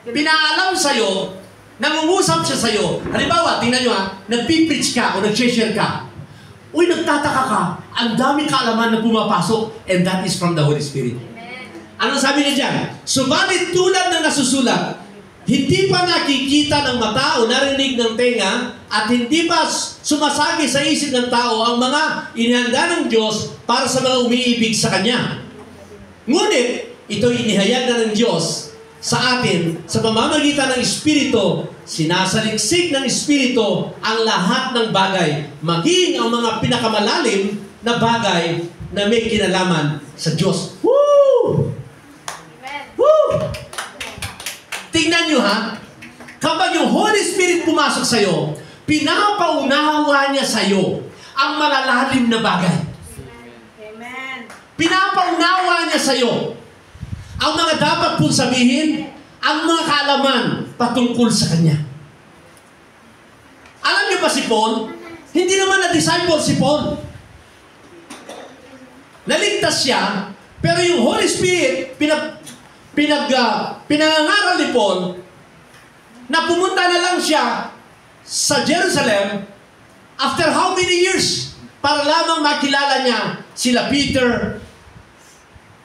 A: pinaalam sa'yo, nangungusap siya sa'yo. Halimbawa, tingnan nyo nagpipreach ka o nag-share ka. Uy, nagtataka ka. Ang daming kaalaman na pumapasok, and that is from the Holy Spirit. Ano sabi niya dyan? Subalit tulad ng nasusulat, hindi pa nakikita ng mata o narinig ng tenga at hindi pa sumasagi sa isip ng tao ang mga inihanda ng Diyos para sa mga umiibig sa Kanya. Ngunit, ito inihayag na ng Diyos sa atin sa pamamagitan ng Espiritu. Sinasaliksik ng Espiritu ang lahat ng bagay, maging ang mga pinakamalalim na bagay na may kinalaman sa Diyos. Woo! Woo! Tingnan nyo kapag yung Holy Spirit pumasok sa'yo, pinapaunawa niya sa'yo ang malalalim na bagay.
B: Amen.
A: Pinapaunawa niya sa'yo ang mga dapat pong sabihin, ang mga kaalaman patungkol sa Kanya. Alam niyo ba si Paul? Hindi naman na-disciple si Paul. Naligtas siya, pero yung Holy Spirit, pinangangaral ni Paul na pumunta na lang siya sa Jerusalem after how many years para lamang makilala niya sila Peter,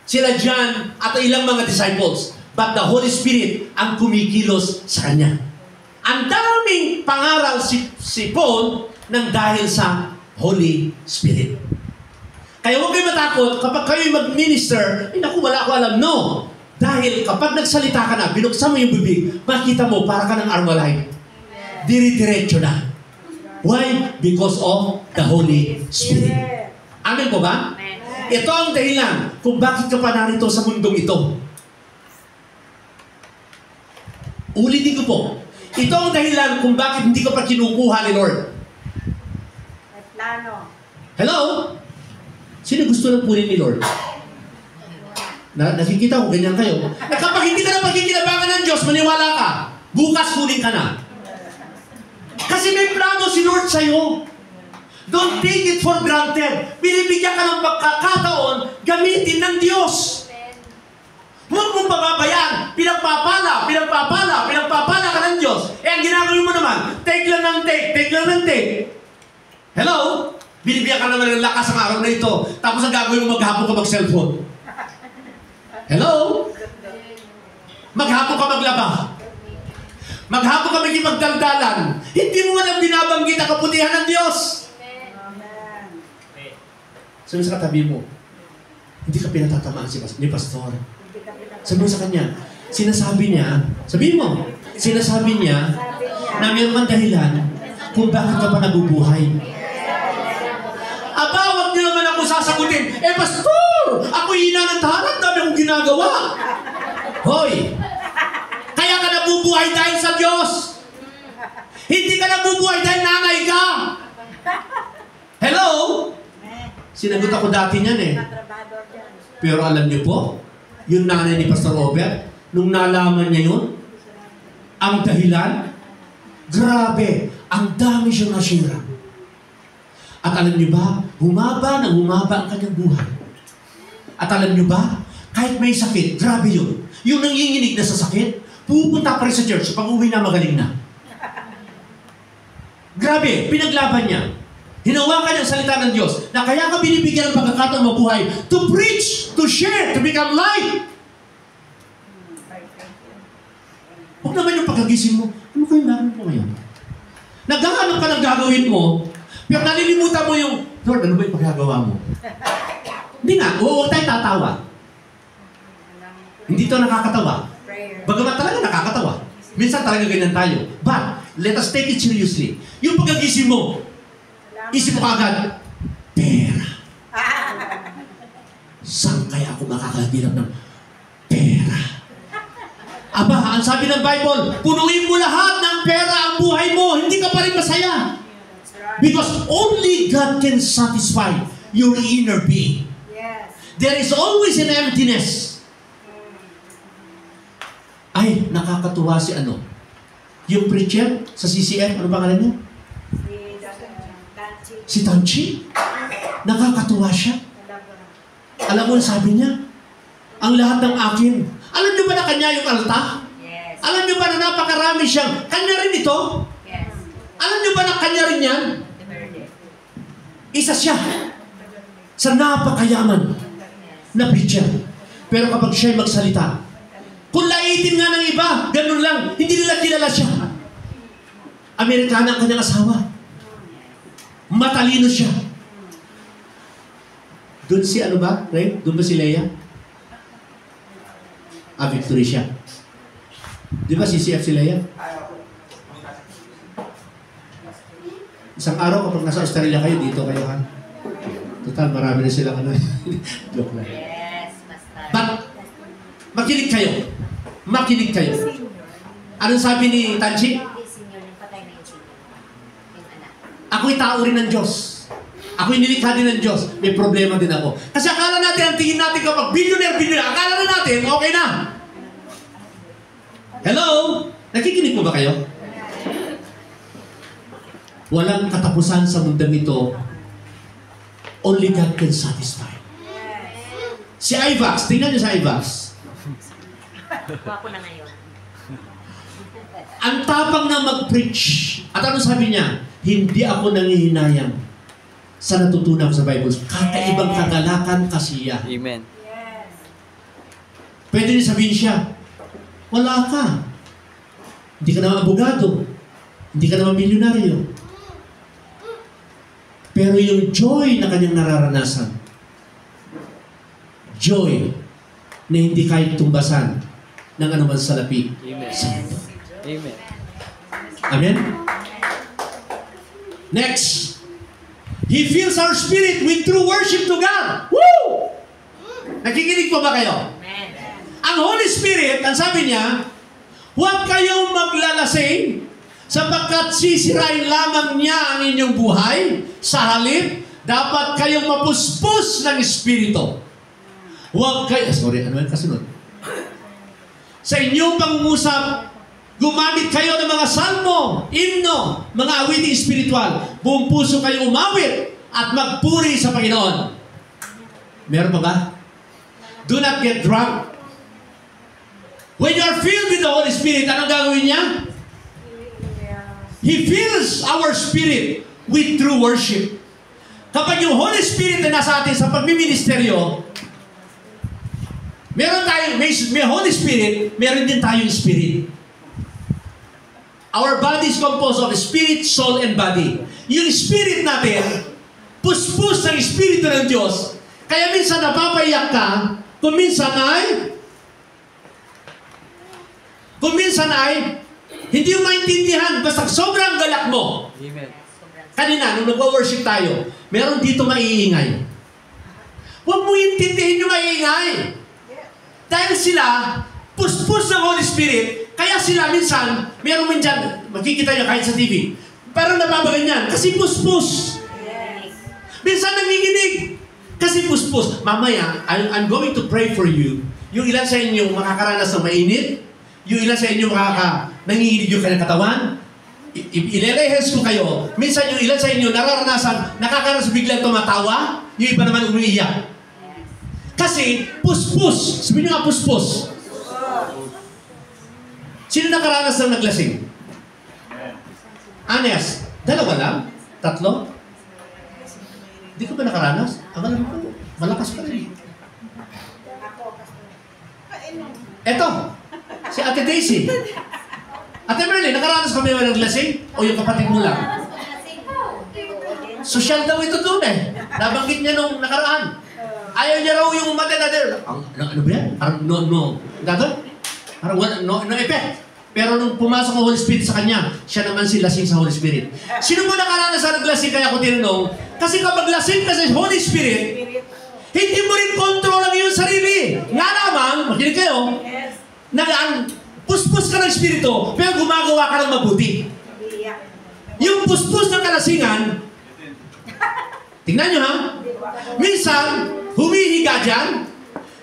A: sila John, at ilang mga disciples. But the Holy Spirit ang kumikilos sa kanya. Ang daming pangaral si Paul nang dahil sa Holy Spirit. Kaya huwag kayo matakot kapag kayo mag-minister, naku, wala ko alam. No! Dahil kapag nagsalita ka na, binuksan mo yung bibig, makita mo, para ka ng Armalite. Dire-diretso na. Why? Because of the Holy Spirit. Amen po ba? Ito ang dahilan kung bakit ka pa narito sa mundong ito. Ulitin ko po. Ito ang dahilan kung bakit hindi ka pa kinukuha ni Lord.
B: Plano.
A: Hello? Sino gusto ng punin ni Lord? Nakikita ko, ganyan kayo. Kapag hindi ka na pagkikinabangan ng Diyos, maniwala ka. Bukas kunin ka na. Kasi may plano si Lord sa'yo. Don't take it for granted. Binibigyan ka ng pagkakataon, gamitin ng Diyos. Huwag mong pababayaan. Pinagpapala ka ng Diyos. Ang ginagawin mo naman, take lang ng take. Hello? Binibigyan ka naman ng lakas ang araw na ito. Tapos ang gagawin mo, maghapon ka mag-cellphone. Hello? Maghapon ka maglaba. Maghapon ka magdaldalan. Hindi mo man ang binabanggit ang kaputihan ng Diyos. Sabi sa katabi mo, hindi ka pinatatamaan ni Pastor. Sabi mo sa kanya, sinasabi niya na mayroon kang dahilan kung bakit ka pa nabubuhay. Aba, wag niyo naman ako sasagutin. Pastor, ako hina ng tahanan, dami akong ginagawa. Hoy, kaya ka nabubuhay dahil sa Diyos. Hindi ka nabubuhay dahil nanay ka. Hello? Sinagot ako dati niyan Pero alam niyo po, yung nanay ni Pastor Robert, nung nalaman niya yun, ang dahilan, grabe, ang dami siyang nasira. At alam niyo ba, humaba ang kanyang buhay. At alam niyo ba, kahit may sakit, grabe yun. Yung nanginginig na sa sakit, pupunta pa rin sa church, pag uwi na magaling na. Grabe, pinaglaban niya. Hinawakan niya ang salita ng Diyos na kaya ka binibigyan ng pagkakataon mabuhay to preach, to share, to become light. Huwag naman yung pagkagising mo, ano kayo namin po ngayon? Naghahanap ka ng gagawin mo, pero nalilimutan mo yung, Lord, ano ba yung pagkagawa mo? Hindi nga, huwag tayo tatawa. Hindi ito nakakatawa. Bagamat talaga nakakatawa. Minsan talaga ganyan tayo. But, let us take it seriously. Yung pagkagising mo, isip mo kagad, pera. Saan kaya ako makakahirap ng pera? Aba, ang sabi ng Bible, punuin mo lahat ng pera ang buhay mo, hindi ka pa rin masaya. Because only God can satisfy your inner being.
B: Yes.
A: There is always an emptiness. Ay, nakakatuwa si ano. Yung preacher sa CCM, ano pangalan niya?
B: Danchi.
A: Si Tanchi. Nakakatuwa siya. Alam mo, sabi niya, ang lahat ng akin. Alam niyo ba na kanya yung alta?
B: Yes.
A: Alam niyo ba na napakarami siyang, kanya rin ito?
B: Yes.
A: Alam niyo ba na kanya rin yan? Isa siya sa napakayaman na preacher. Pero kapag siya'y magsalita, kung laitin nga ng iba, ganun lang, hindi nila kilala siya. Amerikana ang kanyang asawa. Matalino siya. Doon si ano ba, Ray? Doon ba si Leia? Victory siya. Di ba CCF si Leia? Isang araw kapag nasa Australia kayo, dito kayo ha. Total, marami na silang ano. Joke lang.
B: Yes, Master.
A: But, makinig kayo. Makinig kayo. Anong sabi ni Tanchi?
B: Senior, yung patay na yung senior. Yung anak.
A: Ako'y tao rin ng Diyos. Ako'y nilikha din ng Diyos. May problema din ako. Kasi akala natin, ang tingin natin kapag billionaire, akala na natin, okay na. Hello? Nakikinig po ba kayo? Walang katapusan sa mundang ito. Only God can satisfy. Si Ivax, tingnan niyo si Ivax.
B: Ako na ngayon.
A: Ang tapang na mag-preach. At ano sabi niya? Hindi ako nangihinayang sa natutunan ko sa Bible. Kakaibang kagalakan kasiya.
D: Amen.
B: Yes.
A: Pwede niya sabihin siya, wala ka. Hindi ka naman abogado. Hindi ka naman milyonaryo. Pero yung joy na kanyang nararanasan, joy na hindi kahit tumbasan ng anuman salapi
D: Amen.
A: sa mundo.
D: Amen.
A: Amen? Next. He fills our spirit with true worship to God. Woo! Nakikinig po ba kayo?
B: Amen.
A: Ang Holy Spirit, ang sabi niya, huwag kayong maglalasing sapagkat sisirain lamang niya ang inyong buhay. Sa halip, dapat kayong mapuspos ng Espiritu. Huwag kayo, sorry, ano yung kasunod? Sa inyong pangungusap, gumamit kayo ng mga salmo, himno, mga awiting espiritual. Buong puso kayo umawit at magpuri sa Panginoon. Meron pa ba? Do not get drunk. When you are filled with the Holy Spirit, anong gagawin niya? He fills our spirit with true worship. Kapag yung Holy Spirit na nasa atin sa pagmiministeryo, meron tayong, may Holy Spirit, meron din tayong spirit. Our body is composed of spirit, soul, and body. Yung spirit natin, puspus ng Espiritu ng Diyos. Kaya minsan napapayak ka, kung minsan ay, hindi mo maintindihan, basta sobrang galak mo.
D: Amen.
A: Kanina, nung nag-worship tayo, meron dito maiingay. Huwag mo intindihin yung maiingay. Dahil sila, puspus ng Holy Spirit, kaya sila minsan, meron mo dyan, makikita nyo kahit sa TV, parang nababaganyan, kasi puspus.
B: Yes.
A: Minsan nanginginig, kasi puspus. Mamaya, I'm going to pray for you. Yung ilan sa inyo makakaranas ng mainit, yung ilan sa inyo nanginginig yung kanyang katawan, ilelehes ko kayo. Minsan yung ilan sa inyo nararanasan, nakakaranas biglang tumatawa, yung iba naman umiiyak. Kasi, puspus. Sabihin nyo nga, puspus. Sino nakaranas ng naglasing? Anes, dalawa lang? Tatlo? Hindi ko ba nakaranas? Ang alam ko, malakas pa rin. Eto, si Ate Daisy. Ate Merly, nakaranas kami ba ng lasing? O yung kapatid mo lang? Social daw ito doon eh. Nabanggit niya nung nakaraan. Ayaw niya raw yung mata natin. Ano ba yan? Parang no. Dato? Parang no effect. Pero nung pumasok ang Holy Spirit sa kanya, siya naman si lasing sa Holy Spirit. Sino mo nakaranas sa naglasing? Kaya ako tinanong. Kasi kapag lasing ka sa Holy Spirit, hindi mo rin control ang iyong sarili. Nga lamang, makinig kayo, puspos ka ng Espiritu, pero gumagawa ka ng mabuti. Yung puspos ng kalasingan, Tingnan nyo ha. Minsan, humihiga dyan.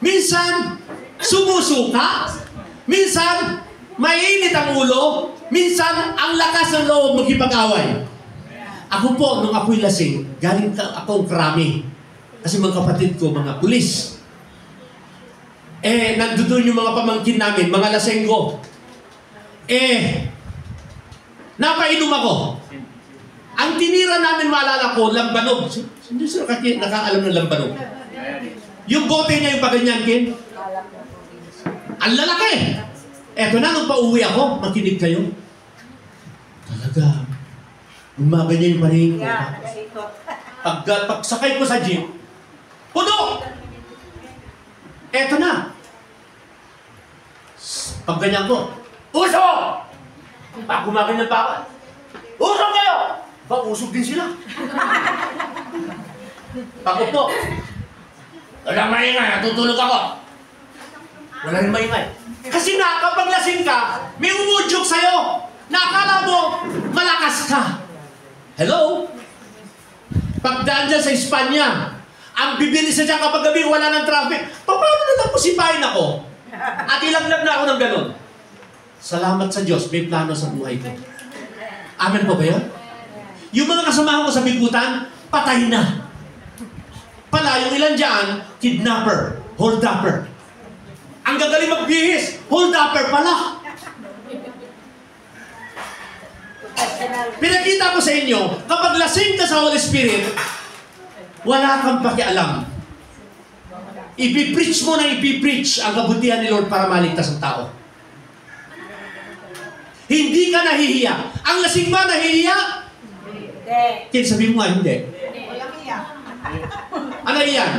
A: Minsan, sumusuka. Minsan, mainit ang ulo. Minsan, ang lakas ng loob magkipag-away. Ako po, nung ako'y lasing, galing akong Krami. Kasi mga kapatid ko, mga pulis. Nandoon yung mga pamangkin namin, mga lasenggo. Napainom ako. Ang tinira namin, maalala ko, lambanog. Hindi sila nakaalam ng lambanog. Yung bote niya, yung paganyan, Ken. Ang lalaki. Eto na, nung pauwi ako, makinig kayo. Talaga. Umaga niya yung paningin ko. Pagsakay ko sa jeep, puno! Eto na. Pag ganyan ko, uso! Pag gumaganyan pa ako, usog kayo! Ba, usog din sila. Pag upo, walang maingay, natutulog ako. Wala rin maingay. Kasi nga, kapag lasing ka, may umudyok sa'yo. Nakala mo, malakas ka. Hello? Pagdaan dyan sa Espanya, ang bibilis na dyan kapag gabi wala ng traffic, paano na lang pusipahin ako? At ilaglag na ako ng ganun. Salamat sa Diyos, may plano sa buhay ko. Amen po ba yun? Yung mga kasamahan ko sa bigutan, patay na. Pala, yung ilan dyan, kidnapper, hold-upper. Ang gagaling magbihis, hold-upper pala. Pinakita ko sa inyo, kapag lasing ka sa Holy Spirit, wala kang pakialam. Ipipreach mo na ipipreach ang kabutihan ni Lord para maligtas ang tao. Hindi ka nahihiya. Ang lasing ba nahihiya?
B: Hindi.
A: Kaya sabihin mo nga, hindi.
B: Walang iyak.
A: Ano iyan?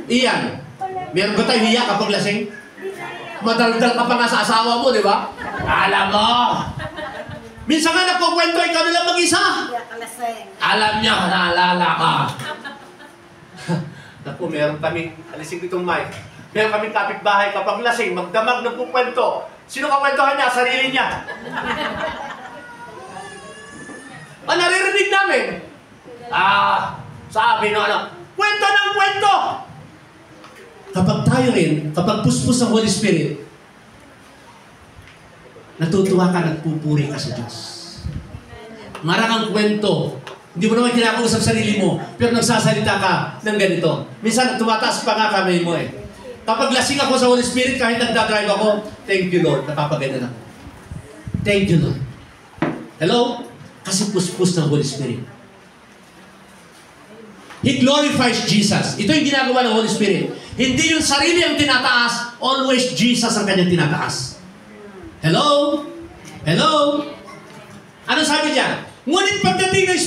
A: Iyan. Meron ba tayo hiya kapag lasing? Madaldal ka pa nga sa asawa mo, di ba? Alam mo! Minsan nga nagkukwento, ikaw na lang mag-isa.
B: Iyak ka lasing.
A: Alam niya, naalala ka. Naku, meron kaming, alisin ko itong mic. Meron kaming kapitbahay, kapag lasing, magdamag ng kukwento. Sino kakwentohan niya? Sarili niya. Naririnig namin. Sabi no, kwento ng kwento. Kapag tayo rin, kapag puspos ng Holy Spirit, natutuwa ka, nagpupuri ka sa Diyos. Maraming kwento. Hindi mo naman kinakausap sarili mo, pero nagsasalita ka ng ganito. Minsan, tumataas pa nga kamay mo eh. Kapag lasing ako sa Holy Spirit, kahit nagdadrive ako, thank you Lord, napapaganda ako. Thank you Lord. Hello? Kasi puspos ng Holy Spirit. He glorifies Jesus. Ito yung ginagawa ng Holy Spirit. Hindi yung sarili ang tinataas, always Jesus ang kanyang tinataas. Hello? Hello? Ano sabi niya? Ngunit pagdating ng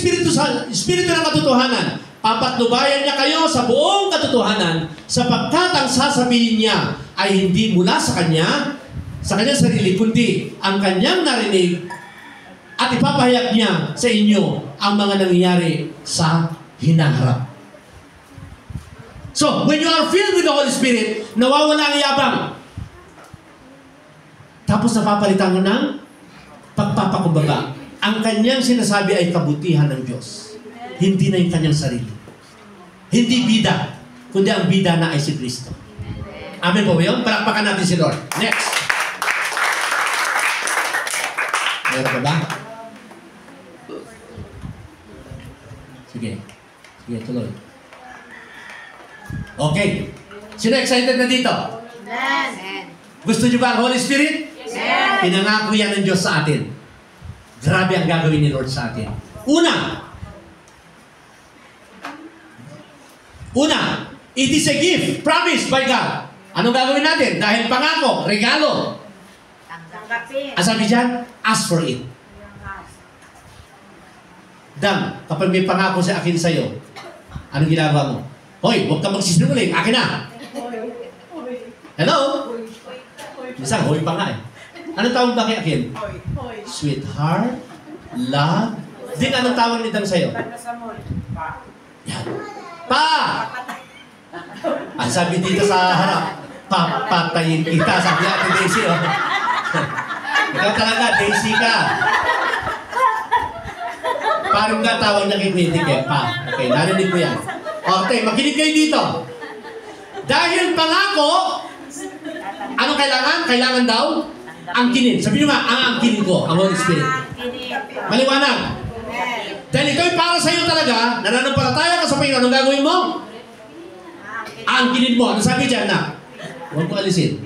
A: Espiritu ng katotohanan, papatnubayan niya kayo sa buong katotohanan, sapagkat ang sasabihin niya ay hindi mula sa kanyang sarili, kundi ang kanyang narinig at ipapahayag niya sa inyo ang mga nangyayari sa hinaharap. So, when you are filled with the Holy Spirit, nawawala ang yabang. Tapos napapalitan mo ng pagpapakumbaba. Ang kanyang sinasabi ay kabutihan ng Diyos. Hindi na yung kanyang sarili. Hindi bida, kundi ang bida na ay si Kristo. Amen po ba yun? Palakpakan natin si Lord. Next. Meron ka ba? Sige. Sige, tuloy. Okay. Sino excited na dito?
B: Amen.
A: Gusto niyo ba ang Holy Spirit?
B: Yes.
A: Pinangako yan ng Diyos sa atin. Grabe ang gagawin ni Lord sa atin. Una, it is a gift, promised by God. Anong gagawin natin? Dahil pangako, regalo.
B: Tanggapin.
A: Ang sabi dyan, ask for it. Dam, kapag may pangako sa akin sa'yo, anong ginagawa mo? Hoy, huwag ka magsisinungaling, akin na. Hello? Minsan, hoy pa nga eh. Anong tawag ba kay akin? Sweetheart, love. Din, anong tawag ni Dam sa'yo? Yan. Pa! Ang sabi dito sa harap, papatayin kita, sabi natin Daisy, oh. Ikaw talaga, Daisy ka. Parang nga tawag niya kay Quinty, pa. Okay, narinig mo yan. Okay, makinig kayo dito. Dahil pangako, ano kailangan? Kailangan daw? Angkinin. Sabi nyo nga, ang angkinin ko, ang Holy Spirit. Maliwanag. Dahil ito'y para sa'yo talaga, nananampalataya ka sa Panginoon, anong gagawin mo? Angkinin mo. Ano sabi dyan na? Huwag mo alisin.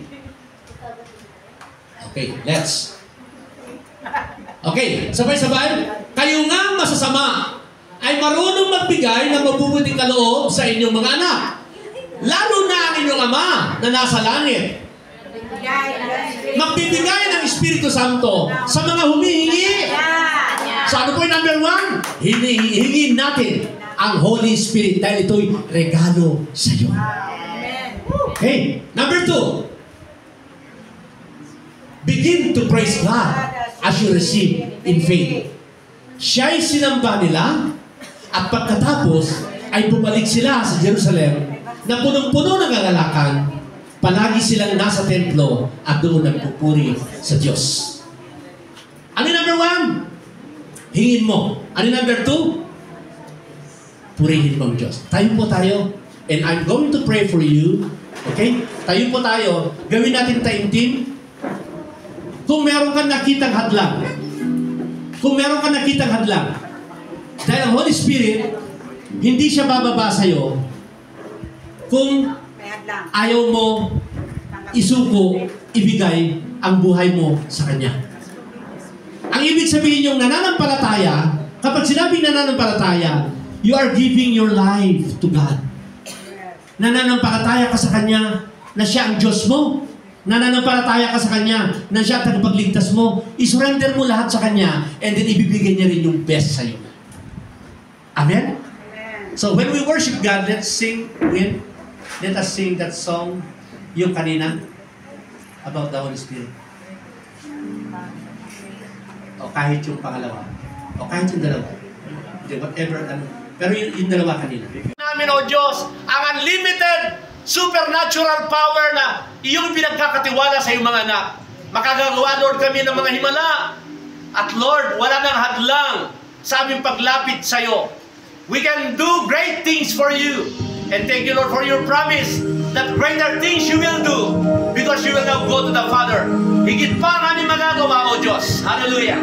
A: Okay, let's. Okay, sabay-sabay. Kayo nga masasama ay marunong magbigay ng mabubuting kaloob sa inyong mga anak. Lalo na ang inyong Ama na nasa langit. Magbibigay ng Espiritu Santo sa mga humihingi. So ano po yung number 1? Hingin natin ang Holy Spirit dahil ito'y regalo sa iyo. Okay, number 2. Begin to praise God as you receive in faith. Siya'y sinamba nila at pagkatapos ay bumalik sila sa Jerusalem na punong-puno ng kagalakan. Palagi silang nasa templo at doon nagpupuri sa Diyos. Ano yung number 1? Hingin mo. Ano yung number 2? Purihin mo ang Diyos. Tayo po tayo. And I'm going to pray for you. Okay? Tayo po tayo. Gawin natin taimtim. Kung meron kang nakitang hadlang, dahil ang Holy Spirit, hindi siya bababa sa'yo kung ayaw mo isuko, ibigay ang buhay mo sa Kanya. Ang ibig sabihin yung nananampalataya, kapag sinabing nananampalataya, you are giving your life to God. Nananampalataya ka sa Kanya na siya ang Diyos mo. Nananampalataya ka sa Kanya na siya ang tagapagligtas mo. I-surrender mo lahat sa Kanya and then ibibigay niya rin yung best sa'yo. Amen? So when we worship God, let us sing that song yung kanina about the Holy Spirit. O kahit yung pangalawa. O kahit yung dalawa. Whatever. Pero yung dalawa kanina.
C: Namin, O Diyos, ang unlimited supernatural power na iyong pinagkakatiwala sa iyong mga anak. Makagagawa, Lord, kami ng mga himala. At Lord, wala nang hadlang sa aming paglapit sa iyo. We can do great things for you. And thank you, Lord, for your promise that greater things you will do because you will now go to the Father. Higit pa ang aming magagawa, O Diyos. Hallelujah.